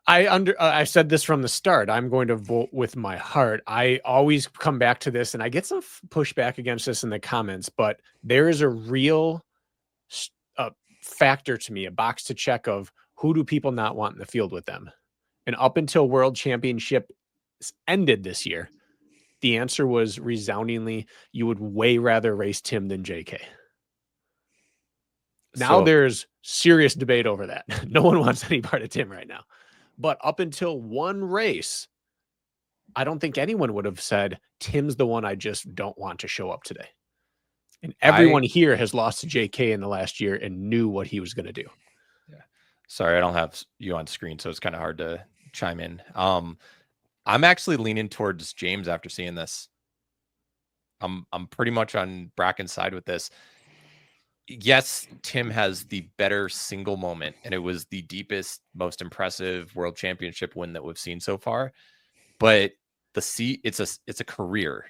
S3: I said this from the start. I'm going to vote with my heart. I always come back to this, and I get some pushback against this in the comments, but there is a real factor to me, a box to check of who do people not want in the field with them. And up until World Championship ended this year, the answer was resoundingly, you would way rather race Tim than JK. Now there's serious debate over that. No one wants any part of Tim right now. But up until one race, I don't think anyone would have said, Tim's the one I just don't want to show up today. And everyone here has lost to JK in the last year and knew what he was going to do.
S2: Yeah. Sorry, I don't have you on screen, so it's kind of hard to chime in. I'm actually leaning towards James after seeing this. I'm pretty much on Brakken's side with this. Yes, Tim has the better single moment, and it was the deepest, most impressive world championship win that we've seen so far. But it's a career.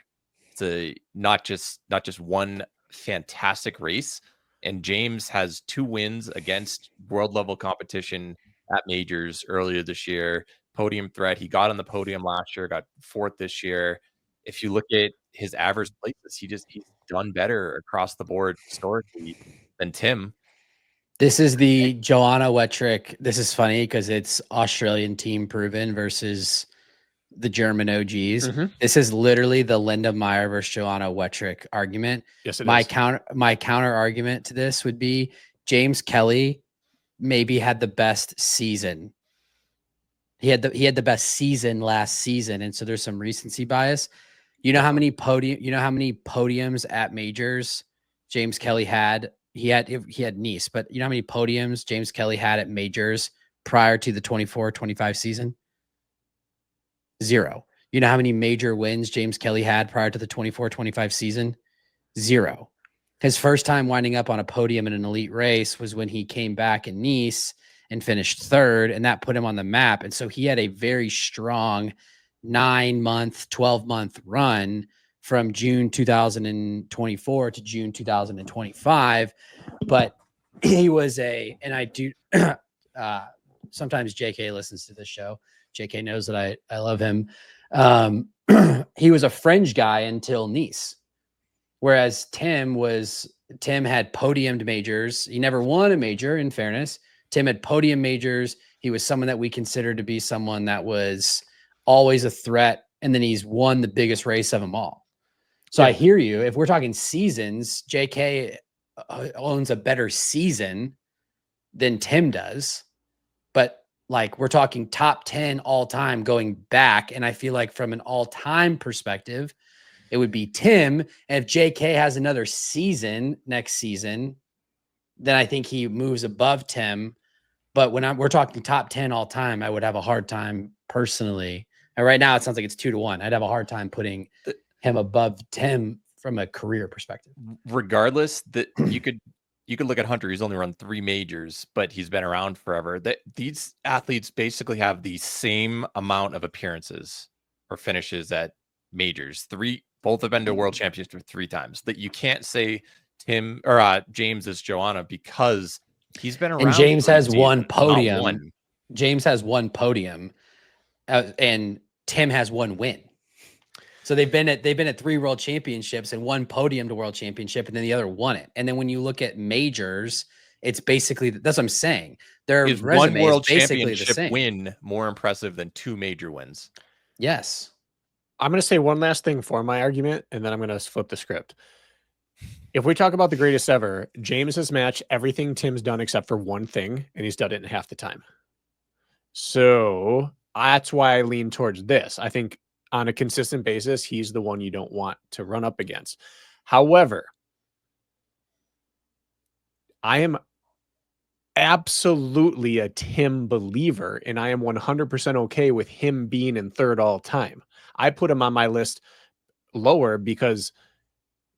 S2: It's a not just one fantastic race. And James has 2 wins against world level competition at majors earlier this year. Podium threat. He got on the podium last year, got 4th this year. If you look at his average places, he's done better across the board historically than Tim.
S1: This is the Joanna Wetrick. This is funny because it's Australian team proven versus the German OGs. This is literally the Linda Meyer versus Joanna Wetrick argument.
S3: Yes, it
S1: is. My counter argument to this would be James Kelly maybe had the best season. He had the best season last season, and so there's some recency bias. You know how many podiums at majors James Kelly had? He had Nice, but you know how many podiums James Kelly had at majors prior to the 24-25 season? 0. You know how many major wins James Kelly had prior to the 24-25 season? 0. His first time winding up on a podium in an elite race was when he came back in Nice and finished 3rd, and that put him on the map. And so he had a very strong 9-month, 12-month run from June 2024 to June 2025. But he was and I do, sometimes JK listens to this show. JK knows that I love him. he was a fringe guy until Nice. Whereas Tim had podiumed majors. He never won a major, in fairness. Tim had podium majors. He was someone that we considered to be someone that was always a threat. And then he's won the biggest race of them all. So I hear you. If we're talking seasons, JK owns a better season than Tim does. But like we're talking top 10 all time going back. And I feel like from an all time perspective, it would be Tim. And if JK has another season next season, then I think he moves above Tim. But when we're talking top 10 all time, I would have a hard time personally. And right now it sounds like it's 2-1. I'd have a hard time putting him above Tim from a career perspective.
S2: Regardless, that you could look at Hunter. He's only run 3 majors, but he's been around forever. That these athletes basically have the same amount of appearances or finishes at majors. Both have been to a world championship 3 times. That you can't say Tim or James is Joanna because he's been around.
S1: And James has one podium.
S2: One.
S1: James has one podium, and Tim has one win. So they've been at 3 world championships and 1 podium to world championship, and then the other won it. And then when you look at majors, it's basically that's what I'm saying. Their
S2: is
S1: resume
S2: 1 world
S1: is basically
S2: championship
S1: the same.
S2: win more impressive than 2 major wins?
S1: Yes.
S3: I'm going to say one last thing for my argument, and then I'm going to flip the script. If we talk about the greatest ever, James has matched everything Tim's done except for one thing, and he's done it in half the time. So that's why I lean towards this. I think on a consistent basis, he's the one you don't want to run up against. However, I am absolutely a Tim believer, and I am 100% okay with him being in 3rd all time. I put him on my list lower because,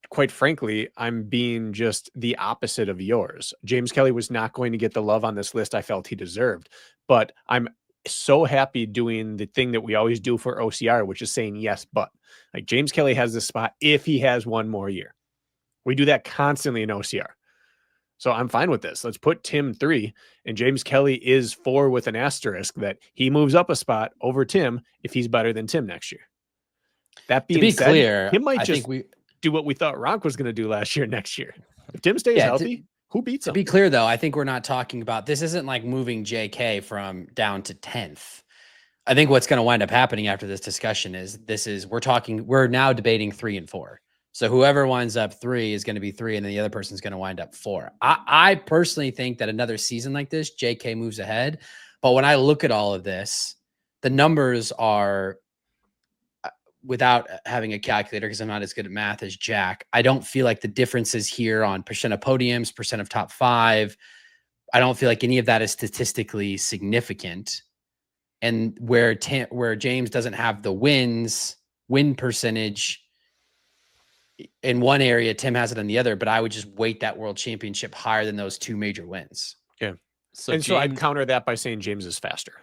S3: quite frankly, I'm being just the opposite of yours. James Kelly was not going to get the love on this list I felt he deserved, but I'm so happy doing the thing that we always do for OCR, which is saying yes, but like James Kelly has this spot if he has one more year. We do that constantly in OCR. So I'm fine with this. Let's put Tim 3 and James Kelly is 4 with an asterisk that he moves up a spot over Tim if he's better than Tim next year. That being said,
S1: clear,
S3: he might just do what we thought Ronk was going to do last year next year. If Tim stays healthy, who beats him?
S1: To be clear, though, I think we're not talking about this. Isn't like moving JK from down to 10th. I think what's going to wind up happening after this discussion is we're now debating 3 and 4. So whoever winds up 3 is going to be 3, and then the other person's going to wind up 4. I personally think that another season like this, JK moves ahead. But when I look at all of this, the numbers are, without having a calculator, because I'm not as good at math as Jack, I don't feel like the differences here on percent of podiums, percent of top 5, I don't feel like any of that is statistically significant. And where James doesn't have the win percentage in one area, Tim has it in the other, but I would just weight that world championship higher than those 2 major wins.
S3: Yeah. So I'd counter that by saying James is faster.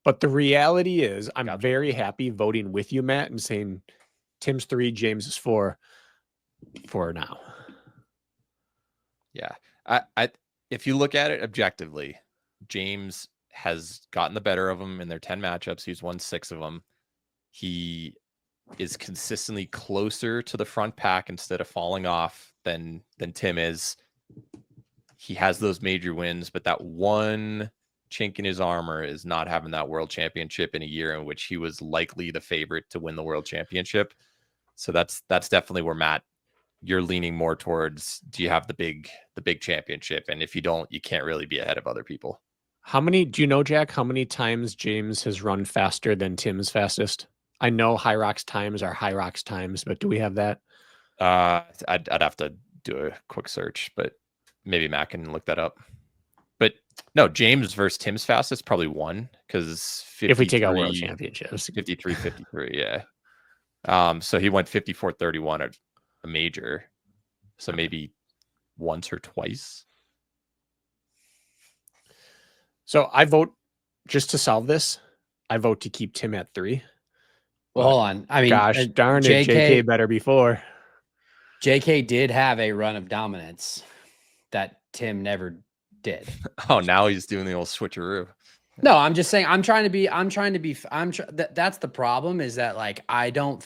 S3: But the reality is I'm very happy voting with you, Matt, and saying Tim's 3, James is 4 for now.
S2: Yeah. I if you look at it objectively, James has gotten the better of him in their 10 matchups. He's won 6 of them. He is consistently closer to the front pack instead of falling off than Tim is. He has those major wins, but that one chink in his armor is not having that world championship in a year in which he was likely the favorite to win the world championship. So that's definitely where, Matt, you're leaning more towards, do you have the big championship? And if you don't, you can't really be ahead of other people.
S3: Do you know, Jack, how many times James has run faster than Tim's fastest? I know HYROX times are HYROX times, but do we have that?
S2: I'd have to do a quick search, but maybe Matt can look that up. But no, James versus Tim's fastest probably 1, because
S3: if we take out world championships,
S2: 53, yeah. So he went 54-31 at a major, so maybe once or twice.
S3: So I vote, just to solve this, I vote to keep Tim at 3.
S1: Well, hold on. I mean,
S3: gosh darn it, JK better before.
S1: JK did have a run of dominance that Tim never did.
S2: Oh, now he's doing the old switcheroo.
S1: No, I'm just saying that's the problem, is that like I don't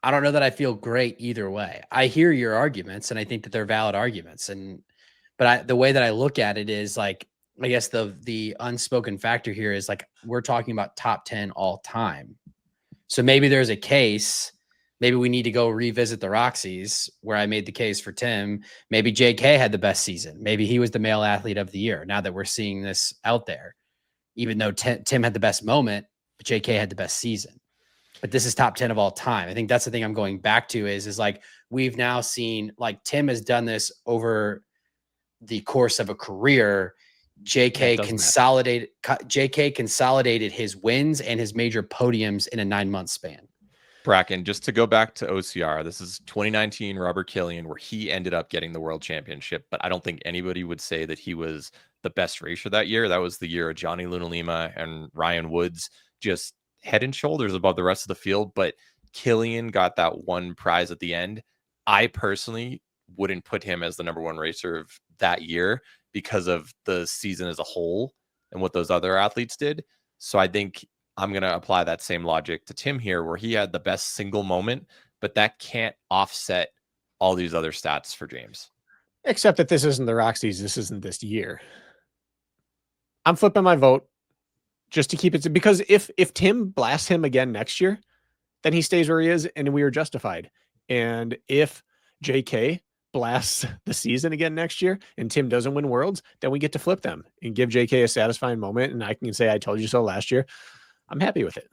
S1: know that I feel great either way. I hear your arguments and I think that they're valid arguments, but the way that I look at it is like, I guess the unspoken factor here is like, we're talking about top 10 all time. So maybe there's a case, maybe we need to go revisit the Roxys where I made the case for Tim. Maybe JK had the best season. Maybe he was the male athlete of the year. Now that we're seeing this out there, even though Tim had the best moment, but JK had the best season. But this is top 10 of all time. I think that's the thing I'm going back to is like, we've now seen, like, Tim has done this over the course of a career. JK consolidated his wins and his major podiums in a 9-month span.
S2: Brakken, just to go back to OCR, this is 2019 Robert Killian, where he ended up getting the world championship, but I don't think anybody would say that he was the best racer that year. That was the year of Johnny Lunalima and Ryan Woods, just head and shoulders above the rest of the field. But Killian got that one prize at the end. I personally wouldn't put him as the number one racer of that year because of the season as a whole and what those other athletes did. So I think I'm going to apply that same logic to Tim here, where he had the best single moment, but that can't offset all these other stats for James.
S3: Except that this isn't the Roxys. This isn't this year. I'm flipping my vote just to keep it, because if Tim blasts him again next year, then he stays where he is and we are justified. And if JK blasts the season again next year and Tim doesn't win worlds, then we get to flip them and give JK a satisfying moment. And I can say, I told you so last year. I'm happy with it.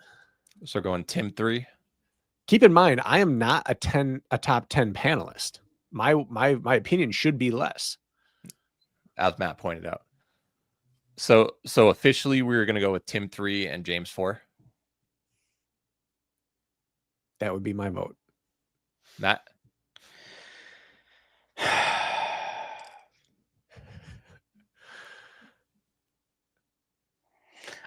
S2: So going Tim 3.
S3: Keep in mind, I am not a top 10 panelist. My opinion should be less.
S2: As Matt pointed out. So officially we're going to go with Tim 3 and James 4.
S3: That would be my vote.
S2: Matt?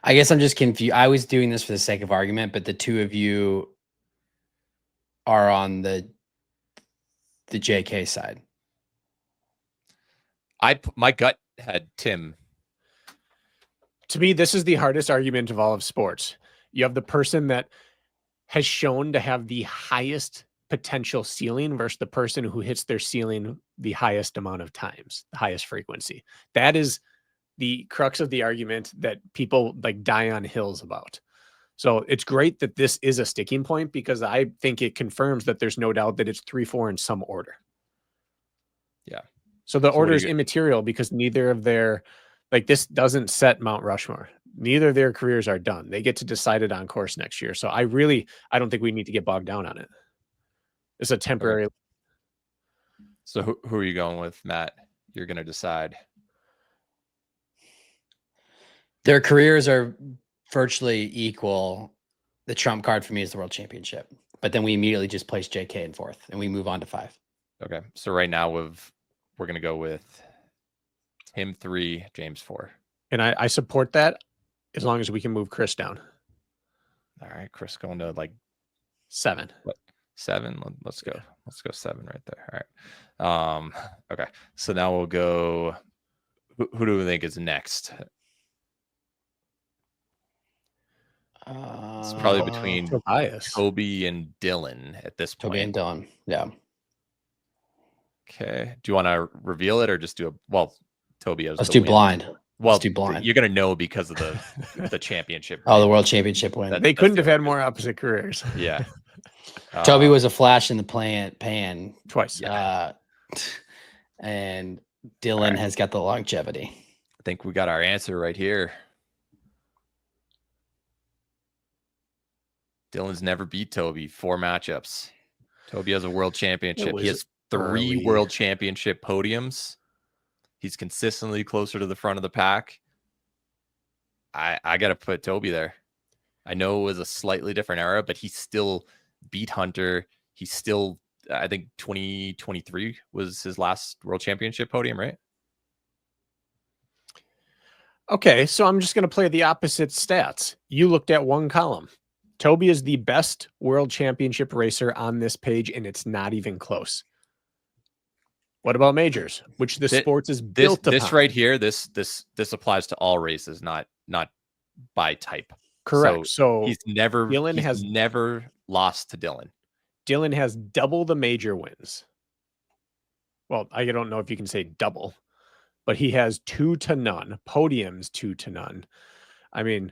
S1: I guess I'm just confused. I was doing this for the sake of argument, but the two of you are on the JK side.
S2: My gut had Tim.
S3: To me, this is the hardest argument of all of sports. You have the person that has shown to have the highest potential ceiling versus the person who hits their ceiling the highest amount of times, the highest frequency. That is the crux of the argument that people like die on hills about. So it's great that this is a sticking point, because I think it confirms that there's no doubt that it's 3-4 in some order.
S2: Yeah.
S3: So the order is immaterial, because neither of their, like, this doesn't set Mount Rushmore. Neither of their careers are done. They get to decide it on course next year. So I don't think we need to get bogged down on it. It's a temporary.
S2: Okay. So who are you going with, Matt? You're going to decide.
S1: Their careers are virtually equal. The trump card for me is the world championship, but then we immediately just place JK in 4th and we move on to 5.
S2: Okay. So right now we're going to go with Tim 3, James 4.
S3: And I support that as long as we can move Chris down.
S2: All right. Chris going to like
S3: 7.
S2: What? 7. Let's go. Let's go 7 right there. All right. Okay. So now we'll go. Who do we think is next? It's probably between Toby and Dylan at this point.
S1: Toby and Dylan. Yeah.
S2: Okay. Do you want to reveal it or just do a Toby has
S1: Let's do blind.
S2: Well,
S1: Let's do blind.
S2: You're gonna know because of the championship.
S1: Oh, the world championship win.
S3: They couldn't have had more opposite careers.
S2: Yeah.
S1: Toby was a flash in the pan
S3: twice.
S1: And Dylan has got the longevity.
S2: I think we got our answer right here. Dylan's never beat Toby. 4 matchups. Toby has a world championship. He has 3 world championship podiums. He's consistently closer to the front of the pack. I got to put Toby there. I know it was a slightly different era, but he still beat Hunter. He still, I think 2023 was his last world championship podium, right?
S3: Okay, so I'm just going to play the opposite stats. You looked at one column. Toby is the best world championship racer on this page, and it's not even close. What about majors, which the sports is built upon?
S2: This right here, this applies to all races, not not by type.
S3: Correct. So
S2: he's never
S3: Dylan
S2: never lost to Dylan.
S3: Dylan has double the major wins. Well, I don't know if you can say double, but he has 2-0. Podium's 2-0. I mean,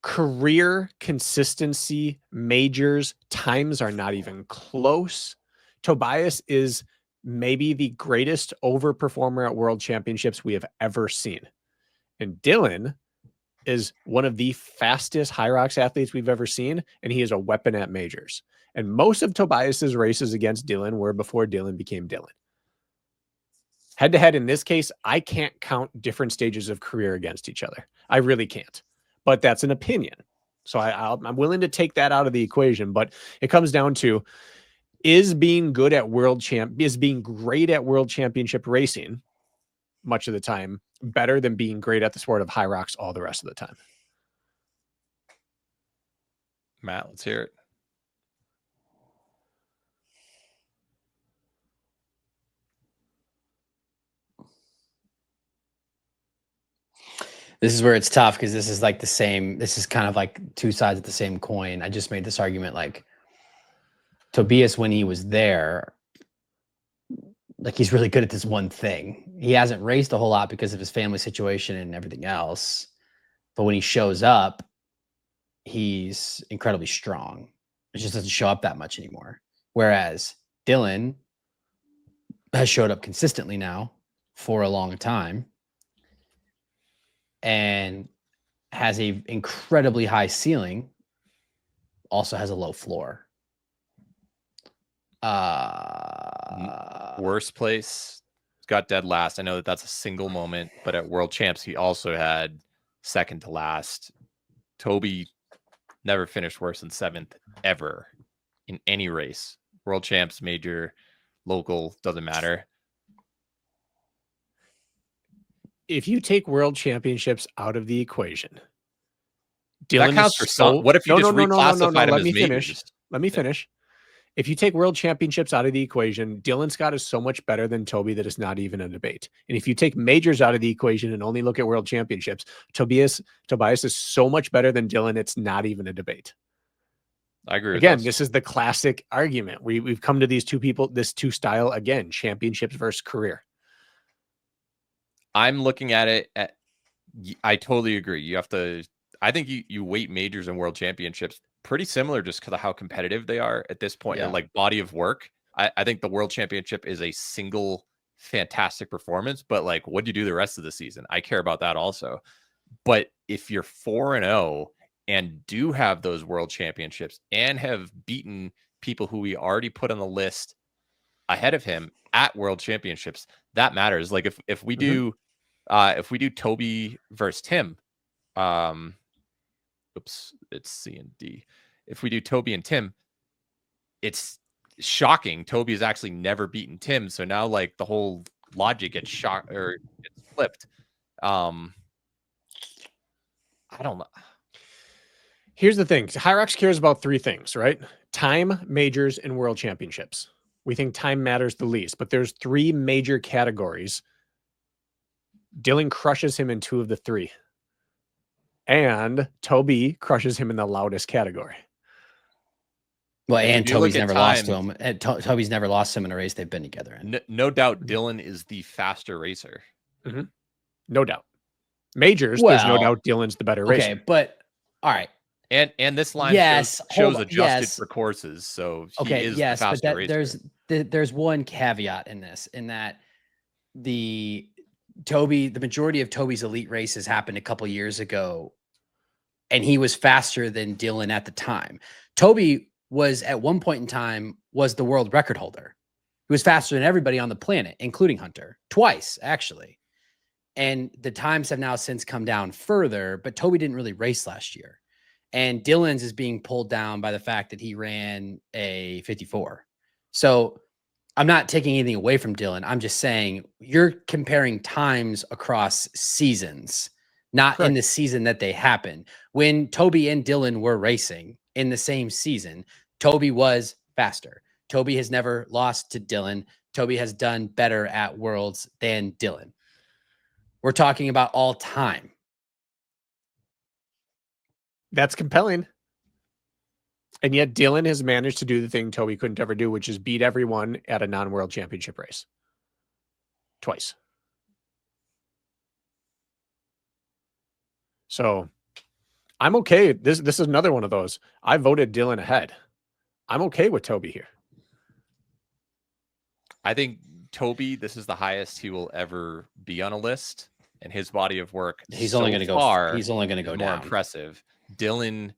S3: career consistency, majors, times are not even close. Tobias is maybe the greatest overperformer at World Championships we have ever seen. And Dylan is one of the fastest HYROX athletes we've ever seen, and he is a weapon at majors. And most of Tobias's races against Dylan were before Dylan became Dylan. Head-to-head in this case, I can't count different stages of career against each other. I really can't. But that's an opinion. So I'm willing to take that out of the equation. But it comes down to, is being great at World Championship racing much of the time better than being great at the sport of HYROX all the rest of the time?
S2: Matt, let's hear it.
S1: This is where it's tough, because this is like the same. This is kind of like two sides of the same coin. I just made this argument, like Tobias, when he was there, like he's really good at this one thing. He hasn't raced a whole lot because of his family situation and everything else. But when he shows up, he's incredibly strong. It just doesn't show up that much anymore. Whereas Dylan has showed up consistently now for a long time and has a incredibly high ceiling, also has a low floor.
S2: Worst place, got dead last. I know that that's a single moment, but at World Champs, he also had second to last. Toby never finished worse than 7th ever in any race. World Champs, major, local, doesn't matter.
S3: If you take World Championships out of the equation, Dylan
S2: that counts for some. What if you just reclassified him as majors?
S3: Let me finish. If you take World Championships out of the equation, Dylan Scott is so much better than Toby that it's not even a debate. And if you take majors out of the equation and only look at World Championships, Tobias is so much better than Dylan, it's not even a debate.
S2: I agree.
S3: Again, this is the classic argument. We've come to these two people, this two style again, championships versus career.
S2: I'm looking at it I totally agree. You have to, I think you weight majors and World Championships pretty similar just because of how competitive they are at this point.
S1: Yeah.
S2: And like body of work. I think the World Championship is a single fantastic performance, but like what do you do the rest of the season? I care about that also. But if you're 4-0 and do have those World Championships and have beaten people who we already put on the list ahead of him at World Championships, that matters. Like if we do Toby versus Tim, oops, it's C and D. If we do Toby and Tim, it's shocking. Toby has actually never beaten Tim, so now like the whole logic gets shocked or gets flipped. I don't know.
S3: Here's the thing. HYROX cares about three things, right? Time, majors, and World Championships. We think time matters the least, but there's three major categories. Dylan crushes him in two of the three. And Toby crushes him in the loudest category.
S1: Well, and Toby's never lost to him. And Toby's never lost him in a race they've been together in.
S2: No doubt Dylan is the faster racer.
S3: Mm-hmm. No doubt. Majors, there's no doubt Dylan's the better racer.
S1: Okay, but all right.
S2: And this line shows adjusted for courses, so he is the faster racer.
S1: There's one caveat in this, in that the majority of Toby's elite races happened a couple years ago, and he was faster than Dylan at the time. Toby was at one point in time was the world record holder. He was faster than everybody on the planet, including Hunter, twice actually. And the times have now since come down further, but Toby didn't really race last year. And Dylan's is being pulled down by the fact that he ran a 54. So I'm not taking anything away from Dylan. I'm just saying you're comparing times across seasons, not in the season that they happen. When Toby and Dylan were racing in the same season, Toby was faster. Toby has never lost to Dylan. Toby has done better at Worlds than Dylan. We're talking about all time.
S3: That's compelling. And yet Dylan has managed to do the thing Toby couldn't ever do, which is beat everyone at a non-world championship race. Twice. So I'm okay. This is another one of those. I voted Dylan ahead. I'm okay with Toby here.
S2: I think Toby, this is the highest he will ever be on a list, and his body of work
S1: He's only going to go. He's only going to go
S2: more
S1: down.
S2: impressive. Dylan,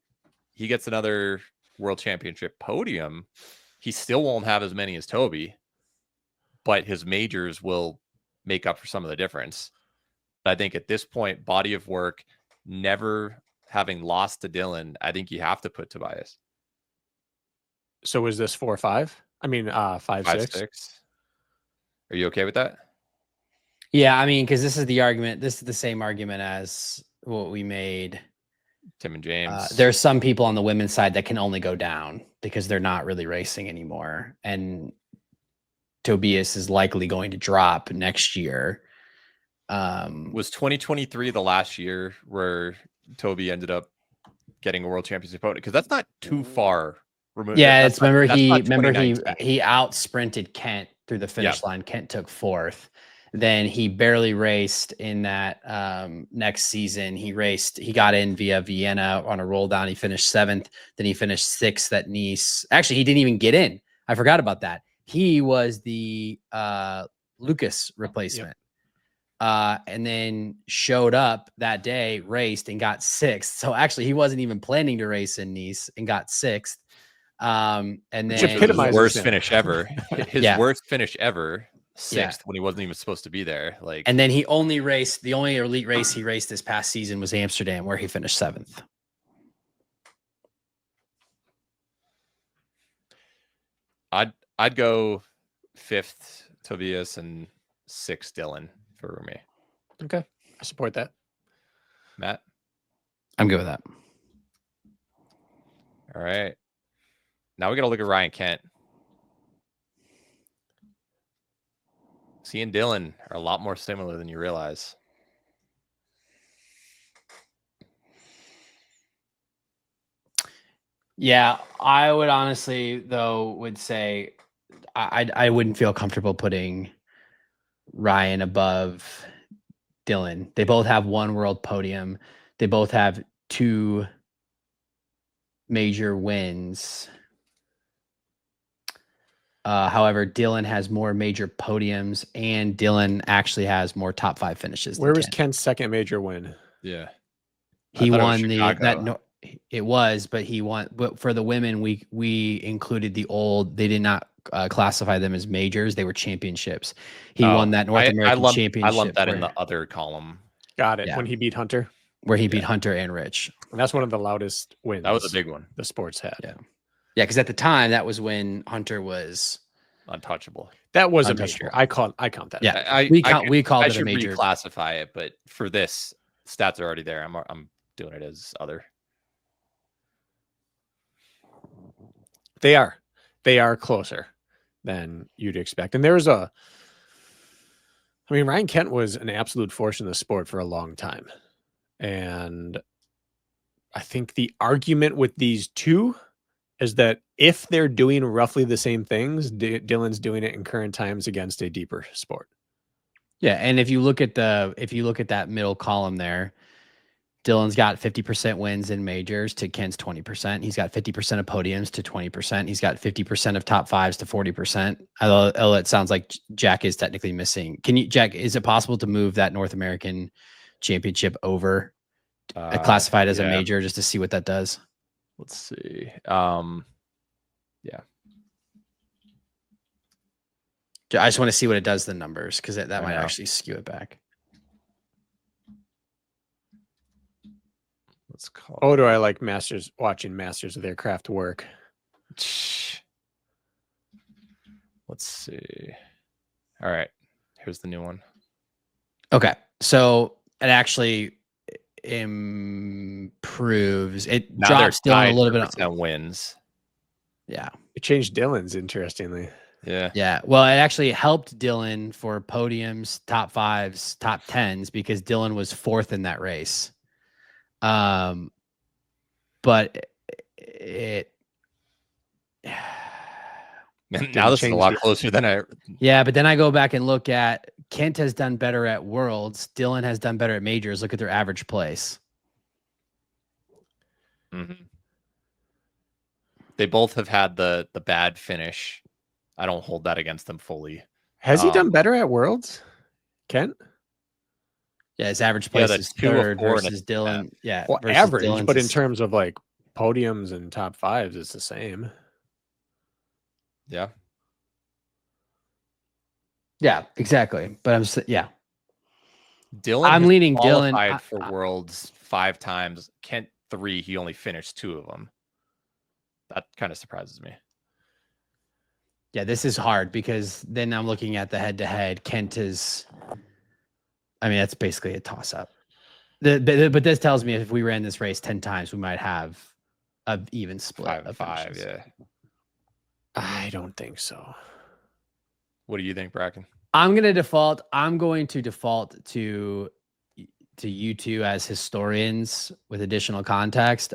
S2: he gets another world championship podium. He still won't have as many as Toby, but his majors will make up for some of the difference. But I think at this point, body of work, never having lost to Dylan, I think you have to put Tobias.
S3: So is this 4-5? I mean, 5-6.
S2: Are you okay with that?
S1: Yeah, I mean, because this is the argument. This is the same argument as what we made.
S2: Tim and James.
S1: There's some people on the women's side that can only go down because they're not really racing anymore. And Tobias is likely going to drop next year.
S2: Was 2023 the last year where Toby ended up getting a world championship podium? Because that's not too far removed.
S1: Yeah, it's remember he out sprinted Kent through the finish line. Kent took 4th. Then he barely raced in that next season. He got in via Vienna on a roll down. He finished 7th. Then he finished 6th at Nice. Actually, he didn't even get in. I forgot about that. He was the Lucas replacement. And then showed up that day, raced, and got 6th. So actually, he wasn't even planning to race in Nice and got 6th. And then
S2: his worst finish ever. His worst finish ever. 6th when he wasn't even supposed to be there.
S1: And then he only raced, the only elite race he raced this past season was Amsterdam, where he finished 7th.
S2: I'd go 5th Tobias and 6th Dylan for me.
S3: Okay, I support that.
S2: Matt,
S1: I'm good with that.
S2: All right, now we got to look at Ryan Kent. He and Dylan are a lot more similar than you realize.
S1: Yeah, I would honestly, though, would say I wouldn't feel comfortable putting Ryan above Dylan. They both have 1 world podium. They both have 2 major wins. However, Dylan has more major podiums, and Dylan actually has more top 5 finishes.
S3: Where was Kent's second major win?
S2: Yeah,
S1: he won it was, but he won. But for the women, we included the old. They did not classify them as majors; they were championships. He won that North American championship.
S2: I lumped that in the other column.
S3: Got it. Yeah. When he beat Hunter,
S1: where he beat Hunter and Rich,
S3: and that's one of the loudest wins.
S2: That was a big one.
S3: The sports had.
S1: Yeah, because at the time that was when Hunter was
S2: untouchable.
S3: That was a major. I count that.
S1: Yeah, we called it a major.
S2: I should reclassify it, but for this, stats are already there. I'm doing it as other.
S3: They are closer than you'd expect, and there's Ryan Kent was an absolute force in the sport for a long time, and I think the argument with these two is that if they're doing roughly the same things, Dylan's doing it in current times against a deeper sport.
S1: Yeah, and if you look at that middle column there, Dylan's got 50% wins in majors to Kent's 20%. He's got 50% of podiums to 20%. He's got 50% of top 5s to 40%. Although it sounds like Jack is technically missing. Jack, is it possible to move that North American championship over, classified as a major, just to see what that does?
S2: Let's see. Yeah.
S1: I just want to see what it does to the numbers, because that might actually skew it back.
S2: Let's call.
S3: Oh, do I like watching Masters of Aircraft work?
S2: Let's see. All right. Here's the new one.
S1: Okay. So it actually improves. It
S2: now
S1: drops down a little bit
S2: on wins.
S1: Yeah.
S3: It changed Dylan's, interestingly.
S2: Yeah.
S1: Yeah. Well, it actually helped Dylan for podiums, top 5s, top 10s because Dylan was 4th in that race. But it
S2: Man, now this is a
S3: change
S2: lot
S3: the-
S2: closer than I.
S1: yeah, but then I go back and look at Kent has done better at Worlds. Dylan has done better at majors. Look at their average place.
S2: Mhm. They both have had the bad finish. I don't hold that against them fully.
S3: Has he done better at Worlds? Kent?
S1: Yeah, his average
S2: Yeah,
S1: place
S2: that's
S1: is
S2: 2, a
S1: 3rd
S2: 4, and a
S1: versus Dylan. Yeah,
S3: Well,
S1: versus
S3: average,
S1: Dylan's
S3: but in
S1: is-
S3: terms of like podiums and top 5s, it's the same.
S2: Yeah.
S1: yeah, exactly. But yeah,
S2: Dylan
S1: I'm
S2: has
S1: leaning Dylan.
S2: qualified for Worlds 5 times. Kent 3, he only finished 2 of them. That kind of surprises me.
S1: Yeah, this is hard because then I'm looking at the head-to-head. Kent is, I mean, that's basically a toss-up. But this tells me if we ran this race 10 times, we might have an even split
S2: 5
S1: of
S2: 5,
S1: finishes.
S2: yeah.
S3: I don't think so.
S2: What do you think, Bracken?
S1: I'm going to default to you two as historians with additional context.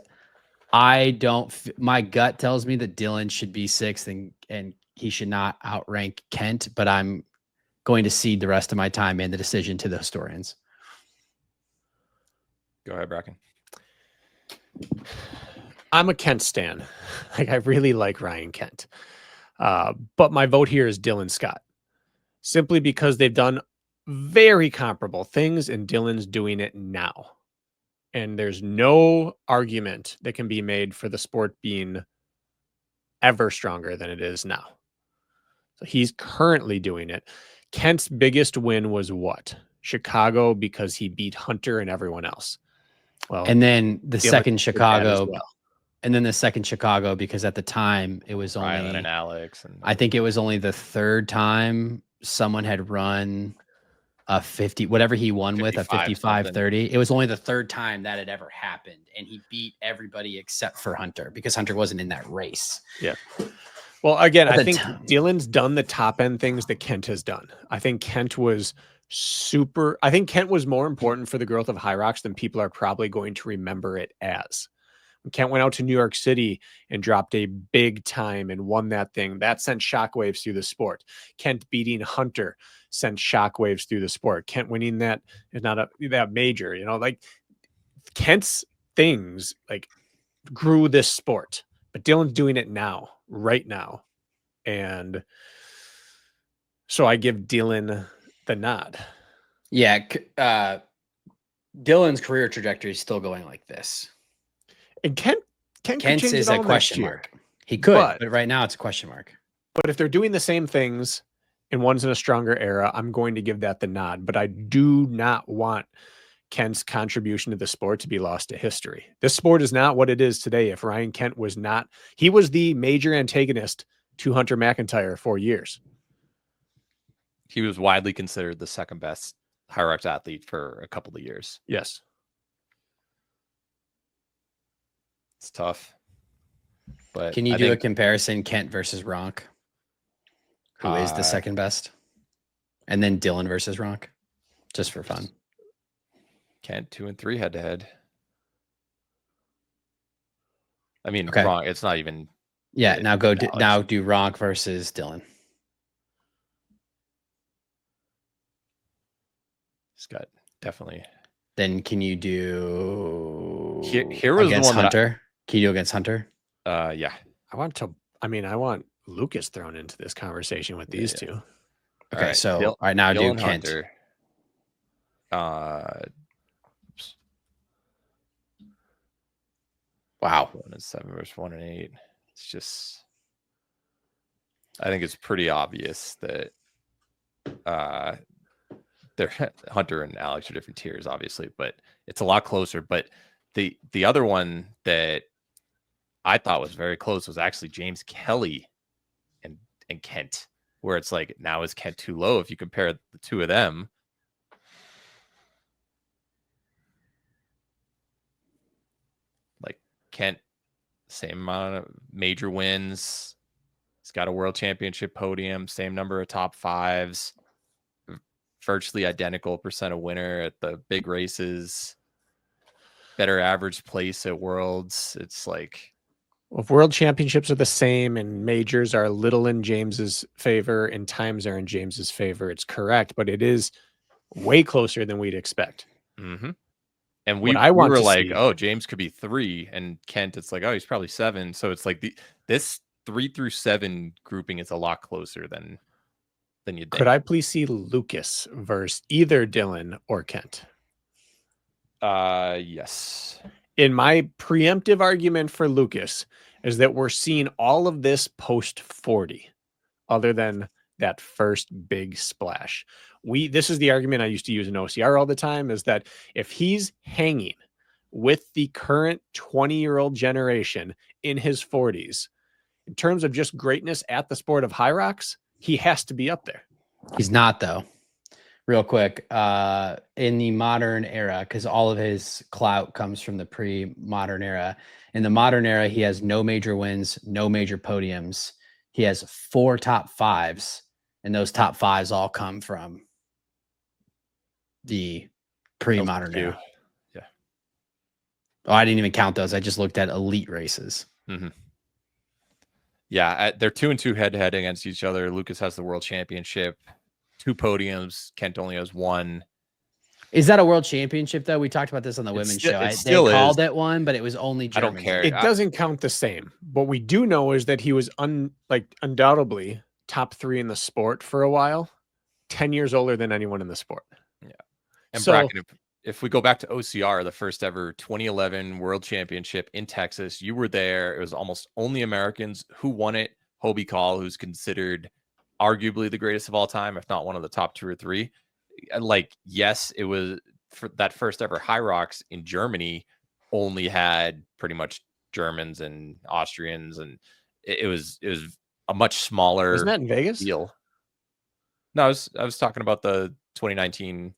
S1: I don't. My gut tells me that Dylan should be 6th and he should not outrank Kent. But I'm going to cede the rest of my time and the decision to the historians.
S2: Go ahead, Bracken.
S3: I'm a Kent stan. Like I really like Ryan Kent. But my vote here is Dylan Scott. Simply because they've done very comparable things and Dylan's doing it now. And there's no argument that can be made for the sport being ever stronger than it is now. So he's currently doing it. Kent's biggest win was what? Chicago, because he beat Hunter and everyone else. Well,
S1: And then the
S3: Dylan
S1: second
S3: did that as
S1: Chicago,
S3: well.
S1: and then the second Chicago, because at the time it was
S2: Rylan
S1: only,
S2: and Alex. And
S1: I think it was only the 3rd time someone had run a 50, whatever he won with, a
S2: 55
S1: 55-30. It was only the 3rd time that had ever happened. And he beat everybody except for Hunter because Hunter wasn't in that race.
S3: Yeah. Well, again,
S1: At
S3: I
S1: the
S3: think
S1: time.
S3: Dylan's done the top end things that Kent has done. I think Kent was more important for the growth of HYROX than people are probably going to remember it as. When Kent went out to New York City and dropped a big time and won that thing, that sent shockwaves through the sport. Kent beating Hunter sent shockwaves through the sport. Kent winning that is not that major, like Kent's things like grew this sport, but Dylan's doing it now, right now. And so I give Dylan the nod.
S1: Yeah. Dylan's career trajectory is still going like this.
S3: And Kent could
S1: Kent's
S3: change
S1: is
S3: it
S1: a
S3: all
S1: question
S3: next year.
S1: mark. He could,
S3: But-
S1: but right now it's a question mark.
S3: But if they're doing the same things and one's in a stronger era, I'm going to give that the nod. But I do not want Kent's contribution to the sport to be lost to history. This sport is not what it is today. If Ryan Kent was not, he was the major antagonist to Hunter McIntyre for years.
S2: he was widely considered the second best HYROX athlete for a couple of years.
S3: Yes.
S2: It's tough. But
S1: Can you
S2: I
S1: do a
S2: think
S1: comparison, Kent versus Ronk? Who is the second best? And then Dylan versus Ronk, just for fun.
S2: Kent 2 and 3 head to head. I mean,
S1: Okay.
S2: wrong. It's not even.
S1: Yeah, now go do,
S2: Alex.
S1: now do Ronk versus Dylan.
S2: He's got definitely.
S1: Then can you do
S2: Here was the
S1: against
S2: one that
S1: Hunter? Can you do against Hunter?
S2: yeah.
S3: I want Lucas thrown into this conversation with these two.
S1: Okay,
S2: All right,
S1: so
S2: Dylan-
S1: all right, now do
S2: Dylan
S1: Kent.
S2: Hunter. Oops.
S1: Wow.
S2: 1-7 versus 1-8. It's just. I think it's pretty obvious that they're Hunter and Alex are different tiers, obviously, but it's a lot closer. But the other one that I thought was very close was actually James Kelly and Kent, where it's like, now is Kent too low if you compare the two of them? Like Kent, same amount of major wins, He's got a world championship podium, same number of top fives, virtually identical percent of winner at the big races, better average place at worlds. It's like,
S3: Well, if world championships are the same and majors are a little in James's favor and times are in James's favor, it's correct, but it is way closer than we'd expect.
S2: and
S3: What
S2: we
S3: I want
S2: were
S3: to
S2: like,
S3: see-
S2: oh, James could be 3, and Kent, it's like, oh, he's probably 7. So it's like this 3 through 7 grouping is a lot closer than you'd think.
S3: Could I please see Lucas versus either Dylan or Kent?
S2: Yes.
S3: In my preemptive argument for Lucas is that we're seeing all of this post 40, other than that first big splash. This is the argument I used to use in OCR all the time, is that if he's hanging with the current 20-year-old generation in his 40s, in terms of just greatness at the sport of HYROX, he has to be up there.
S1: He's not, though. Real quick, in the modern era, because all of his clout comes from the pre-modern era. In the modern era, he has no major wins, no major podiums. He has 4 top 5s, and those top 5s all come from the pre-modern era.
S2: Yeah.
S1: Oh, I didn't even count those. I just looked at elite races.
S2: Yeah, they're 2-2 head-to-head against each other. Lucas has the world championship, 2 podiums. Kent only has 1.
S1: Is that a world championship, though? We talked about this on the women's show. They called it one, but it was only Germany.
S2: I don't care.
S3: It doesn't count the same. What we do know is that he was undoubtedly top 3 in the sport for a while, 10 years older than anyone in the sport.
S2: Yeah. And
S3: So-
S2: Brakken, if we go back to OCR, the first ever 2011 World Championship in Texas, you were there. It was almost only Americans. Who won it? Hobie Call, who's considered arguably the greatest of all time, if not one of the top 2 or 3. Like, yes, it was for that first ever HYROX in Germany, only had pretty much Germans and Austrians, and it was a much smaller
S3: Wasn't that in Vegas?
S2: deal. No, I was talking about the 2019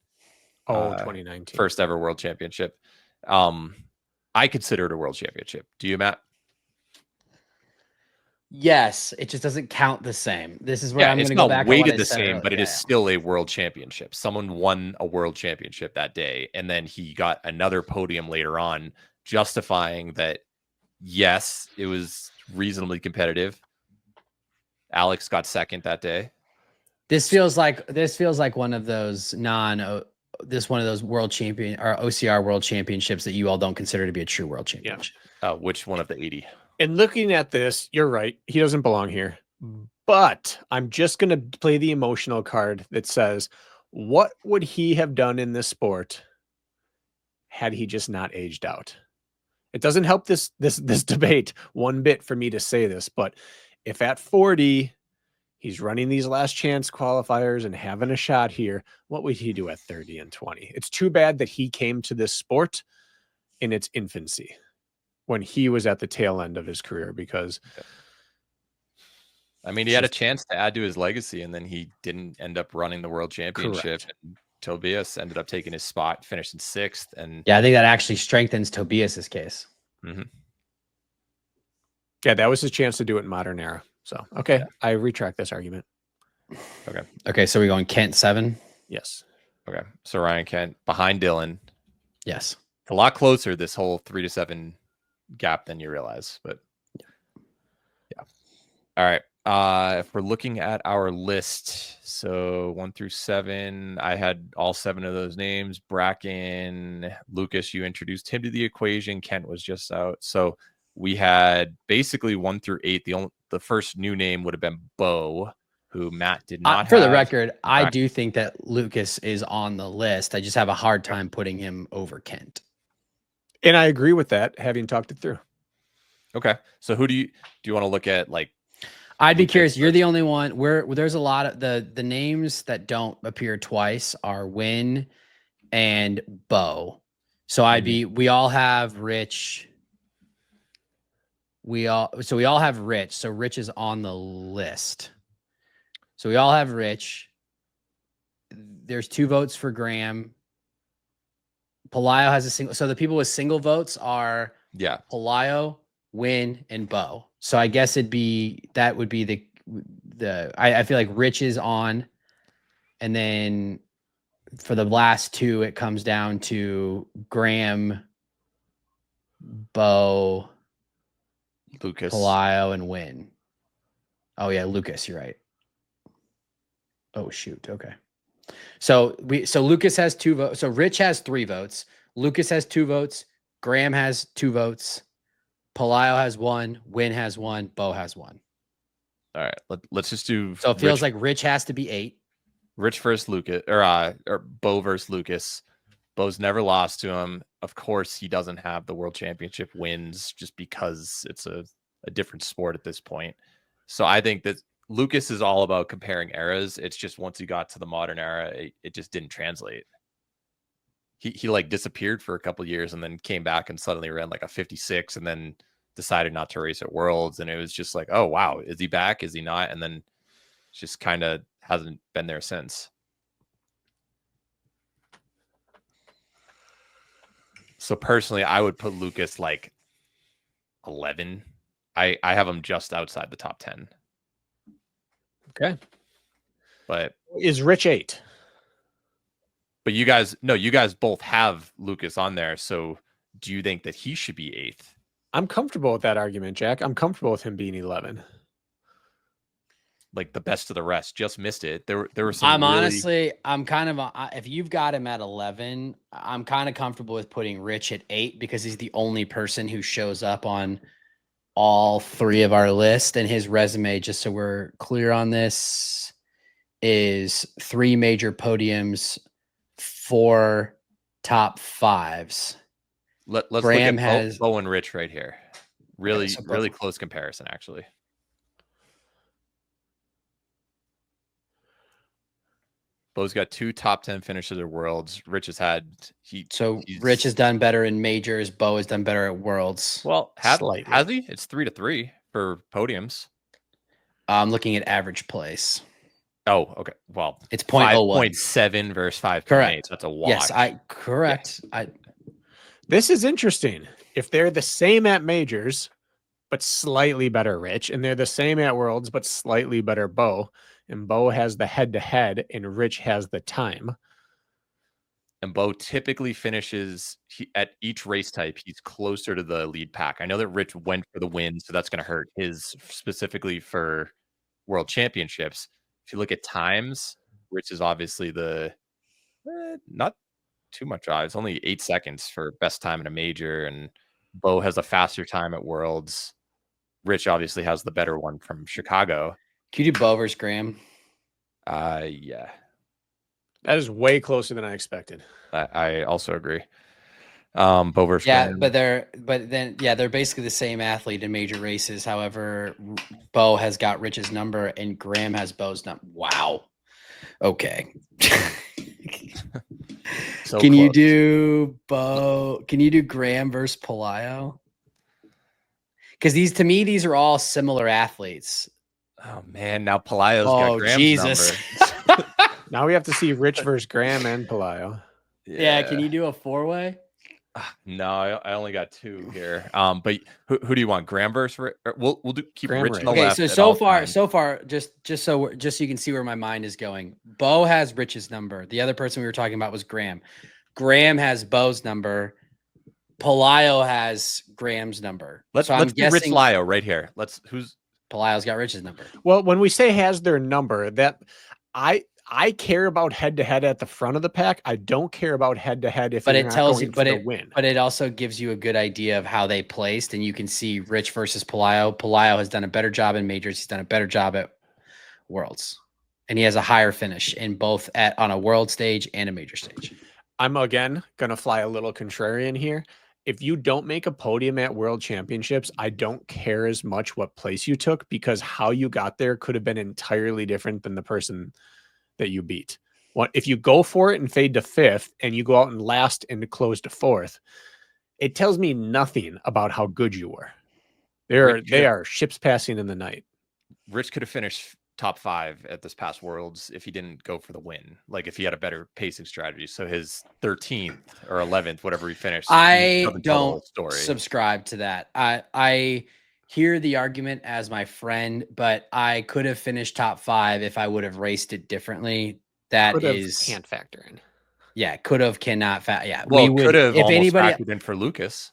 S3: 2019.
S2: first ever world championship. I consider it a world championship. Do you, Matt?
S1: Yes, it just doesn't count the same. This is where I'm going
S2: it's
S1: to go
S2: not
S1: back. on what
S2: weighted
S1: I
S2: the
S1: said
S2: same,
S1: earlier.
S2: but it is still a world championship. Someone won a world championship that day, and then he got another podium later on, justifying that, yes, it was reasonably competitive. Alex got second that day.
S1: This feels like one of those one of those world champion or OCR world championships that you all don't consider to be a true world championship.
S2: Which one of the 80?
S3: And looking at this, you're right. He doesn't belong here. But I'm just going to play the emotional card that says, what would he have done in this sport had he just not aged out? It doesn't help this debate one bit for me to say this, but if at 40 he's running these last chance qualifiers and having a shot here, what would he do at 30 and 20? It's too bad that he came to this sport in its infancy, when he was at the tail end of his career, because
S2: I mean, he had a chance to add to his legacy, and then he didn't end up running the world championship. And Tobias ended up taking his spot, finished in 6th. And
S1: yeah, I think that actually strengthens Tobias's case.
S3: Yeah, that was his chance to do it in modern era. So, okay, yeah. I retract this argument.
S1: Okay, so we're going Kent 7?
S3: Yes.
S2: Okay, so Ryan Kent behind Dylan.
S1: Yes.
S2: It's a lot closer, this whole 3 to 7 gap, than you realize, but yeah. All right. If we're looking at our list, so 1 through 7, I had all 7 of those names. Brakken, Lucas, you introduced him to the equation. Kent was just out. So we had basically 1 through 8. The first new name would have been Bo, who Matt did not
S1: For
S2: have.
S1: the record, I do think that Lucas is on the list. I just have a hard time putting him over Kent.
S3: And I agree with that, having talked it through.
S2: Okay. So who do you want to look at? Like,
S1: I'd be curious. You're the only one where there's a lot of the names that don't appear twice are Win and Bo. So we all have Rich. We all have Rich. So Rich is on the list. So we all have Rich. There's 2 votes for Graham. Pelayo has a single. So the people with single votes are Pelayo, Win, and Bo. So I guess that would be I feel like Rich is on, and then for the last two, it comes down to Graham, Bo,
S2: Lucas.
S1: Palaio, and Win. Oh yeah, Lucas, you're right. Oh shoot. Okay. So Lucas has 2 votes. So Rich has 3 votes. Lucas has 2 votes. Graham has 2 votes. Palaio has 1. Win has 1. Bo has 1.
S2: All right, let's just do.
S1: So it feels like Rich has to be 8.
S2: Rich versus Lucas, or Bo versus Lucas. Bo's never lost to him. Of course, he doesn't have the world championship wins just because it's a different sport at this point. So I think that Lucas is all about comparing eras. It's just once he got to the modern era, it just didn't translate. He like disappeared for a couple of years and then came back and suddenly ran like a 56 and then decided not to race at Worlds. And it was just like, oh, wow, is he back? Is he not? And then just kind of hasn't been there since. So personally, I would put Lucas like 11. I have him just outside the top 10.
S3: Okay.
S2: But
S3: is Rich 8?
S2: But you guys both have Lucas on there. So do you think that he should be 8th?
S3: I'm comfortable with that argument, Jack. I'm comfortable with him being 11.
S2: Like the best of the rest, just missed it. There were some.
S1: I'm kind of if you've got him at 11, I'm kind of comfortable with putting Rich at 8 because he's the only person who shows up on all 3 of our list, and his resume, just so we're clear on this, is 3 major podiums, 4 top 5s.
S2: Let's
S1: Graham
S2: look at Bo and Rich right here. Really,
S1: Okay, so
S2: really close comparison, actually. Bo's got 2 top 10 finishes at Worlds. Rich has had
S1: Rich has done better in majors. Bo has done better at Worlds.
S2: Well, has he? It's 3-3 for podiums.
S1: I'm looking at average place.
S2: Oh, okay. Well,
S1: it's 0.01.
S2: 5.7 versus 5.8.
S1: Correct.
S2: So that's a wash.
S1: Yes, correct.
S2: Yeah.
S3: This is interesting. If they're the same at majors, but slightly better Rich, and they're the same at Worlds, but slightly better Bo, and Bo has the head-to-head, and Rich has the time.
S2: And Bo typically finishes at each race type. He's closer to the lead pack. I know that Rich went for the win, so that's going to hurt his specifically for world championships. If you look at times, Rich is obviously the not too much. It's only 8 seconds for best time in a major, and Bo has a faster time at Worlds. Rich obviously has the better one from Chicago.
S1: Can you do Bo versus Graham?
S2: Yeah.
S3: That is way closer than I expected.
S2: I also agree. Bo versus Graham.
S1: They're basically the same athlete in major races. However, Bo has got Rich's number and Graham has Bo's number. Wow. Okay.
S2: So
S1: can
S2: close.
S1: you do Bo? Can you do Graham versus Palaio? Because these are all similar athletes.
S2: Oh man, now Palaio's got Graham's number.
S3: Now we have to see Rich versus Graham and Palaio.
S1: Yeah, can you do a 4-way?
S2: No, I only got 2 here. But who do you want? Graham versus? We'll keep
S3: Graham
S2: Rich
S3: Rich.
S2: on the
S1: Okay,
S2: left.
S1: so far, just so you can see where my mind is going. Bo has Rich's number. The other person we were talking about was Graham. Graham has Bo's number. Palaio has Graham's number.
S2: Let's do Rich Lio right here.
S1: Palaio's got Rich's number.
S3: Well, when we say has their number, that I care about head-to-head at the front of the pack. I don't care about head-to-head if it tells you for the win.
S1: But it also gives you a good idea of how they placed, and you can see Rich versus Palaio. Palaio has done a better job in majors. He's done a better job at Worlds, and he has a higher finish in both on a world stage and a major stage.
S3: I'm again gonna fly a little contrarian here. If you don't make a podium at World Championships, I don't care as much what place you took, because how you got there could have been entirely different than the person that you beat. If you go for it and fade to 5th and you go out and last and close to 4th, it tells me nothing about how good you were. They are ships passing in the night.
S2: Rich could have finished top 5 at this past Worlds if he didn't go for the win. Like if he had a better pacing strategy. So his 13th or 11th, whatever he finished.
S1: I don't subscribe to that. hear the argument as my friend, but I could have finished top 5 if I would have raced it differently. That
S3: Could have,
S1: is,
S3: can't factor in.
S1: yeah, could have, cannot. Yeah,
S2: Well,
S1: we would.
S2: could have
S1: If
S2: almost
S1: anybody,
S2: factored in for Lucas.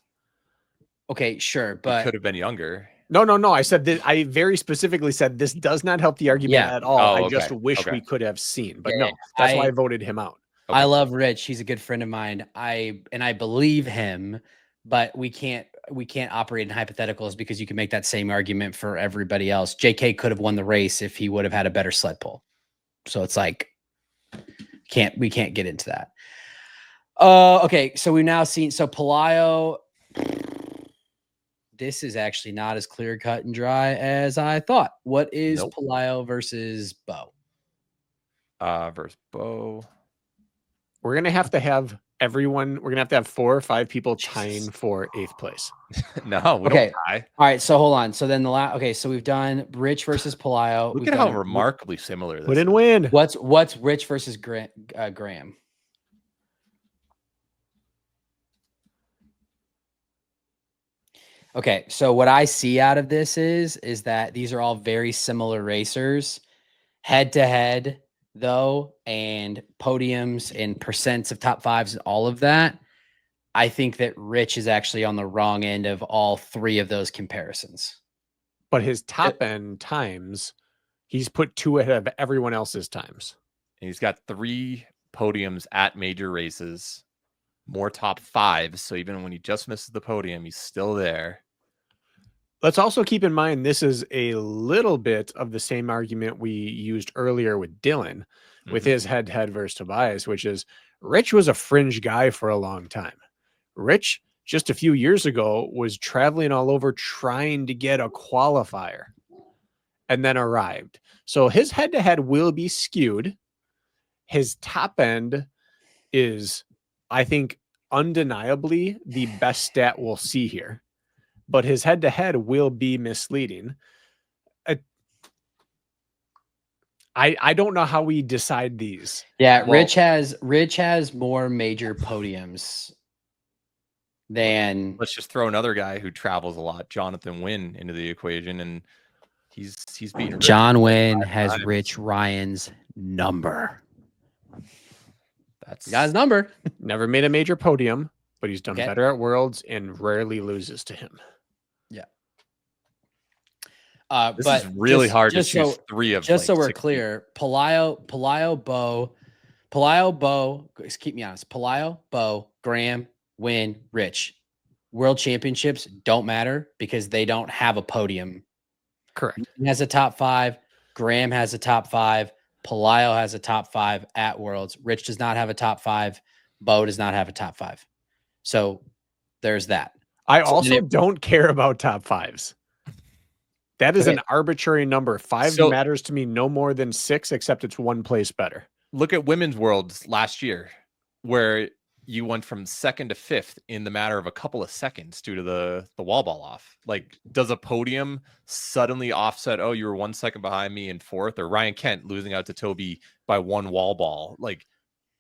S1: okay, sure,
S2: He
S1: but
S2: could have been younger.
S3: No. I said this. I very specifically said this does not help the argument
S1: Yeah.
S3: at all.
S2: Oh,
S3: I
S2: okay.
S3: just wish
S2: Okay.
S3: we could have seen, but
S1: Yeah,
S3: no, that's why I
S1: I-
S3: voted him out.
S1: I
S2: Okay.
S1: love Rich. He's a good friend of mine. I believe him, but we can't operate in hypotheticals because you can make that same argument for everybody else. JK could have won the race if he would have had a better sled pull. So it's like we can't get into that. Okay, so we've now seen Pelayo. This is actually not as clear cut and dry as I thought. What is
S2: Nope.
S1: Pelayo versus Bo?
S2: Versus Bo.
S3: We're gonna have to have everyone. We're gonna have to have 4 or 5 people tying for 8th place.
S2: No, we
S1: Okay.
S2: don't tie.
S1: All right, so hold on. So then okay, so we've done Rich versus Pelayo.
S2: Look
S1: We've
S2: at how
S1: done-
S2: remarkably similar this
S3: Put in
S2: is.
S3: win.
S1: What's Rich versus Graham? Okay, so what I see out of this is that these are all very similar racers, head to head though, and podiums and percents of top 5s and all of that. I think that Rich is actually on the wrong end of all 3 of those comparisons.
S3: But his top end times, he's put 2 ahead of everyone else's times.
S2: And he's got 3 podiums at major races, more top 5s. So even when he just misses the podium, he's still there.
S3: Let's also keep in mind this is a little bit of the same argument we used earlier with Dylan with his head-to-head versus Tobias, which is Rich was a fringe guy for a long time. Rich, just a few years ago, was traveling all over trying to get a qualifier and then arrived. So his head-to-head will be skewed. His top end is, I think, undeniably the best stat we'll see here. But his head-to-head will be misleading. I don't know how we decide these.
S1: Yeah,
S2: Well-
S1: Rich has more major podiums than
S2: Let's just throw another guy who travels a lot, Jonathan Wynn, into the equation, and he's beaten Rich
S1: John Wynn
S2: 5
S1: has
S2: times.
S1: Rich Ryan's number.
S2: That's
S1: He got his number.
S3: Never made a major podium, but he's done
S1: Okay.
S3: better at Worlds and rarely loses to him.
S2: this
S1: But
S2: is really
S1: just-
S2: hard to
S1: just
S2: choose
S1: so-
S2: 3 of.
S1: Just so
S2: like
S1: we're
S2: 60.
S1: clear, Pelayo, Bo, just keep me honest. Pelayo, Bo, Graham, Wynn, Rich. World championships don't matter because they don't have a podium.
S3: Correct.
S1: He has a top 5. Graham has a top 5. Pelayo has a top 5 at Worlds. Rich does not have a top 5. Bo does not have a top 5. So there's that.
S3: I
S1: So
S3: also
S1: then
S3: don't care about top 5s. That is
S1: Okay.
S3: an arbitrary number. 5
S2: So-
S3: matters to me no more than 6, except it's 1 place better.
S2: Look at Women's Worlds last year, where you went from 2nd to 5th in the matter of a couple of seconds due to the wall ball off. Like, does a podium suddenly offset? Oh, you were 1 second behind me in 4th, or Ryan Kent losing out to Toby by 1 wall ball. Like,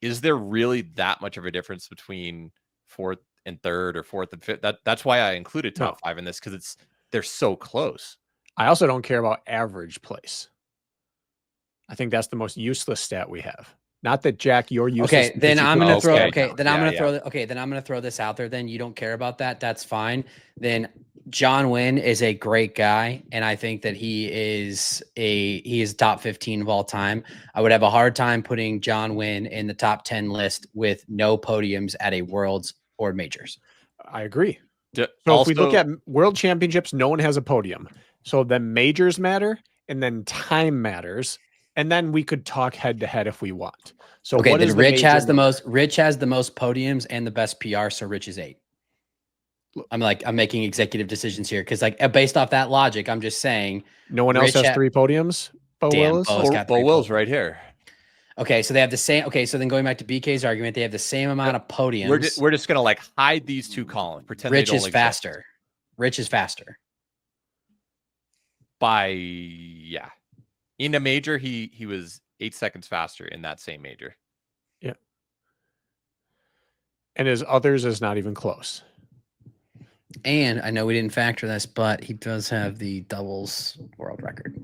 S2: is there really that much of a difference between 4th and 3rd or 4th and 5th? That's why I included top 5 in this, because they're so close.
S3: I also don't care about average place. I think that's the most useless stat we have. Not that Jack, you're useless.
S1: Okay,
S3: because
S1: then
S3: you
S1: I'm
S3: put
S1: gonna
S3: this
S1: throw.
S3: guy
S1: Okay,
S3: down.
S1: then I'm
S2: Yeah,
S1: gonna throw this out there. Then you don't care about that. That's fine. Then John Wynn is a great guy, and I think that he is top 15 of all time. I would have a hard time putting John Wynn in the top 10 list with no podiums at a Worlds or majors.
S3: I agree.
S2: So
S3: So if we look at World Championships, no one has a podium. So then majors matter, and then time matters, and then we could talk head to head if we want. So
S1: Okay,
S3: what
S1: then
S3: is
S1: Rich
S3: major
S1: has the
S3: number?
S1: most. Rich has the most podiums and the best PR. So Rich is 8. I'm making executive decisions here because based off that logic, I'm just saying.
S3: No one else
S1: Rich
S3: has
S1: ha-
S3: 3 podiums. Bo
S1: Damn,
S3: Willis.
S1: Bo's got
S2: Bo
S1: 3
S2: Will's
S1: podiums.
S2: right here.
S1: Okay, so they have the same. Okay, so then going back to BK's argument, they have the same amount of podiums.
S2: We're just gonna like hide these 2 columns, pretend
S1: Rich
S2: they don't
S1: is
S2: exist.
S1: faster. Rich is faster.
S2: By in a major, he was 8 seconds faster in that same major.
S3: And his others is not even close.
S1: And I know we didn't factor this, but he does have the doubles world record.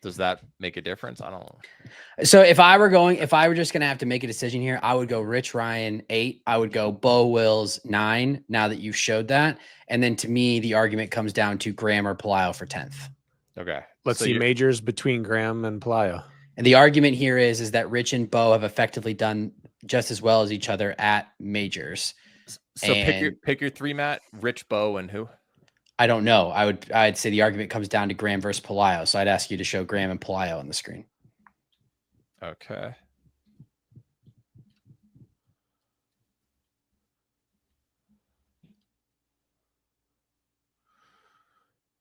S2: Does that make a difference? I don't know.
S1: So if I were just gonna have to make a decision here, I would go Rich Ryan 8. I would go Bo Wills 9. Now that you showed that, and then to me, the argument comes down to Graham or Palaio for 10th.
S2: Okay,
S3: Let's
S2: so
S3: see majors between Graham and Palaio.
S1: And the argument here is that Rich and Bo have effectively done just as well as each other at majors.
S2: So pick your 3, Matt. Rich, Bo, and who?
S1: I don't know. I'd say the argument comes down to Graham versus Palaio. So I'd ask you to show Graham and Palaio on the screen.
S2: Okay.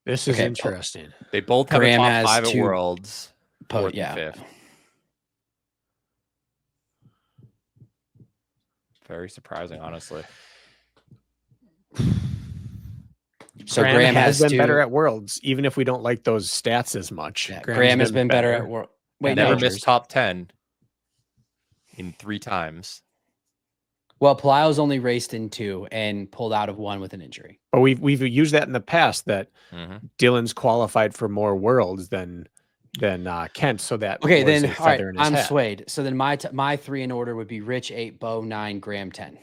S3: This is interesting.
S2: They both have
S1: Graham
S2: a top
S1: has
S2: 5 at
S1: 2
S2: Worlds. 4th
S1: yeah.
S2: and 5th. Very surprising, honestly.
S1: So Graham has
S3: been better at Worlds, even if we don't like those stats as much.
S1: Yeah, Graham has been better at Worlds.
S2: Wait, never missed top 10 in 3 times.
S1: Well, Palaio's only raced in 2 and pulled out of 1 with an injury.
S3: But we've used that in the past that Dylan's qualified for more Worlds than Kent. So that
S1: okay, then all right, I'm
S3: hat.
S1: swayed. So then my 3 in order would be Rich 8, Bo 9, Graham 10.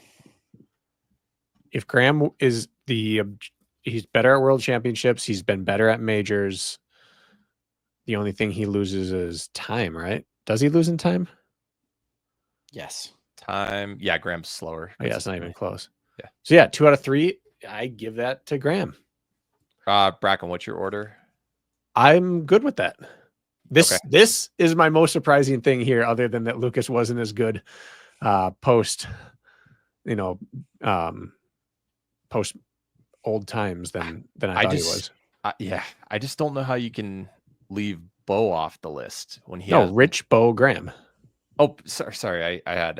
S3: If Graham is he's better at World Championships, he's been better at majors. The only thing he loses is time, right? Does he lose in time?
S1: Yes.
S2: Time. Yeah, Graham's slower.
S3: Oh, yeah, it's not even close.
S2: Yeah.
S3: So yeah, 2 out of 3. I give that to Graham.
S2: Brakken, what's your order?
S3: I'm good with that. This is my most surprising thing here, other than that Lucas wasn't as good post old times than I thought he was.
S2: Yeah, I just don't know how you can leave Bo off the list when he
S3: has Rich, Bo, Graham.
S2: Oh, sorry. I had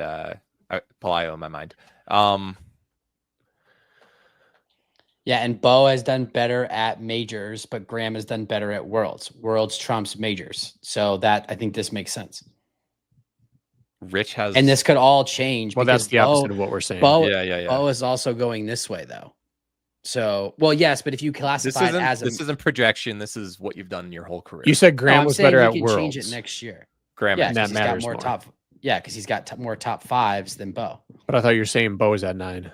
S2: Palaio in my mind.
S1: Yeah, and Bo has done better at majors, but Graham has done better at Worlds. Worlds trumps majors. So that I think this makes sense.
S2: Rich has,
S1: and this could all change.
S3: Well, that's the opposite of what we're saying.
S1: Bo,
S2: yeah.
S1: Bo is also going this way, though. So, well, yes, but if you classify it as
S2: this isn't projection, this is what you've done in your whole career.
S3: You said Graham was better at Worlds.
S1: Change it next year.
S2: Graham,
S1: yeah,
S3: that matters more.
S1: Because he's got more top 5s than Bo.
S3: But I thought you were saying Bo is at 9.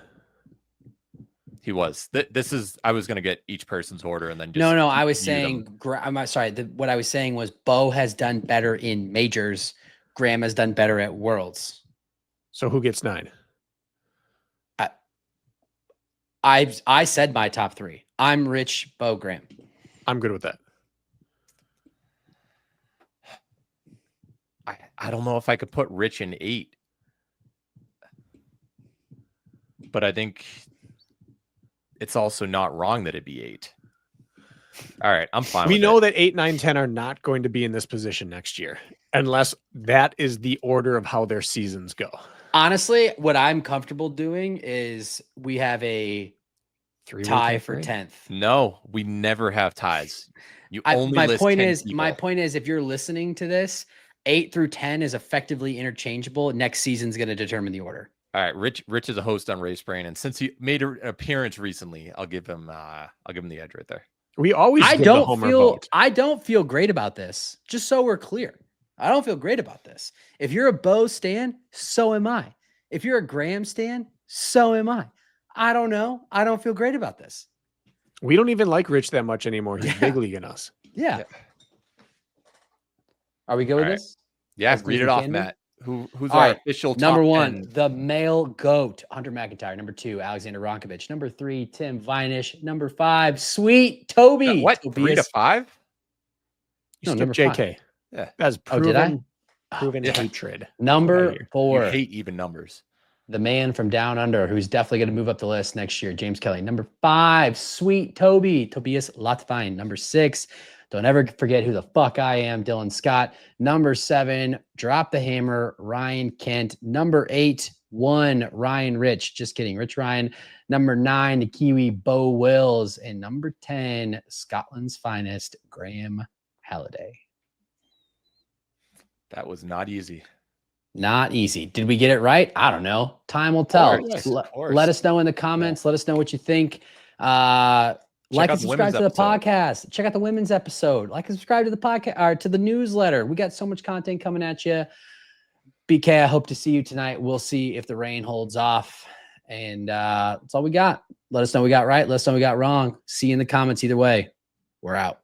S2: He was. This is. I was going to get each person's order and then just
S1: no. I was saying. I'm sorry. What I was saying was Bo has done better in majors. Graham has done better at Worlds.
S3: So who gets 9?
S1: I said my top 3. I'm Rich, Bo, Graham.
S3: I'm good with that.
S2: I don't know if I could put Rich in 8, but I think it's also not wrong that it'd be 8. All right, I'm fine.
S3: We know that 8, 9, 10 are not going to be in this position next year, unless that is the order of how their seasons go.
S1: Honestly, what I'm comfortable doing is we have a tie for 10th.
S2: No, we never have ties.
S1: My point is, if you're listening to this, 8 through 10 is effectively interchangeable. Next season's going to determine the order.
S2: All right, Rich is a host on Race Brain, and since he made an appearance recently, I'll give him the edge right there.
S3: We always
S1: I don't feel great about this. Just so we're clear, I don't feel great about this. If you're a Bo stan, so am I. If you're a Graham stan, so am I. I don't know. I don't feel great about this.
S3: We don't even like Rich that much anymore. He's big leaguing us.
S1: Yeah. Are we good with this?
S2: Yeah, read it off, Matt. Who's
S1: our
S2: official top
S1: number 1,
S2: 10?
S1: the male GOAT, Hunter McIntyre. Number 2, Alexander Ronkovich. Number 3, Tim Vinish. Number 5, Sweet Toby.
S2: What?
S1: Tobias.
S2: 3 to 5?
S3: No, number JK.
S2: 5. Yeah,
S3: that's proven
S2: Yeah.
S3: hatred.
S1: Number 4,
S2: you hate even numbers.
S1: The man from down under, who's definitely going to move up the list next year, James Kelly. Number 5, Sweet Toby, Tobias Latvine. Number 6, don't ever forget who the fuck I am, Dylan Scott. Number 7, Drop the Hammer, Ryan Kent. Number 8, 1, Ryan Rich. Just kidding, Rich Ryan. Number 9, the Kiwi, Bo Wills. And number 10, Scotland's finest, Graham Halliday.
S2: That was not easy.
S1: Not easy. Did we get it right? I don't know. Time will tell.
S2: Of course.
S1: Let us know in the comments. Let us know what you think. Like
S2: out
S1: and
S2: the
S1: subscribe
S2: women's
S1: to the
S2: episode.
S1: podcast. Check out the women's episode. Like and subscribe to the podcast or to the newsletter. We got so much content coming at you. BK, I hope to see you tonight. We'll see if the rain holds off. And that's all we got. Let us know we got right. Let us know we got wrong. See you in the comments either way. We're out.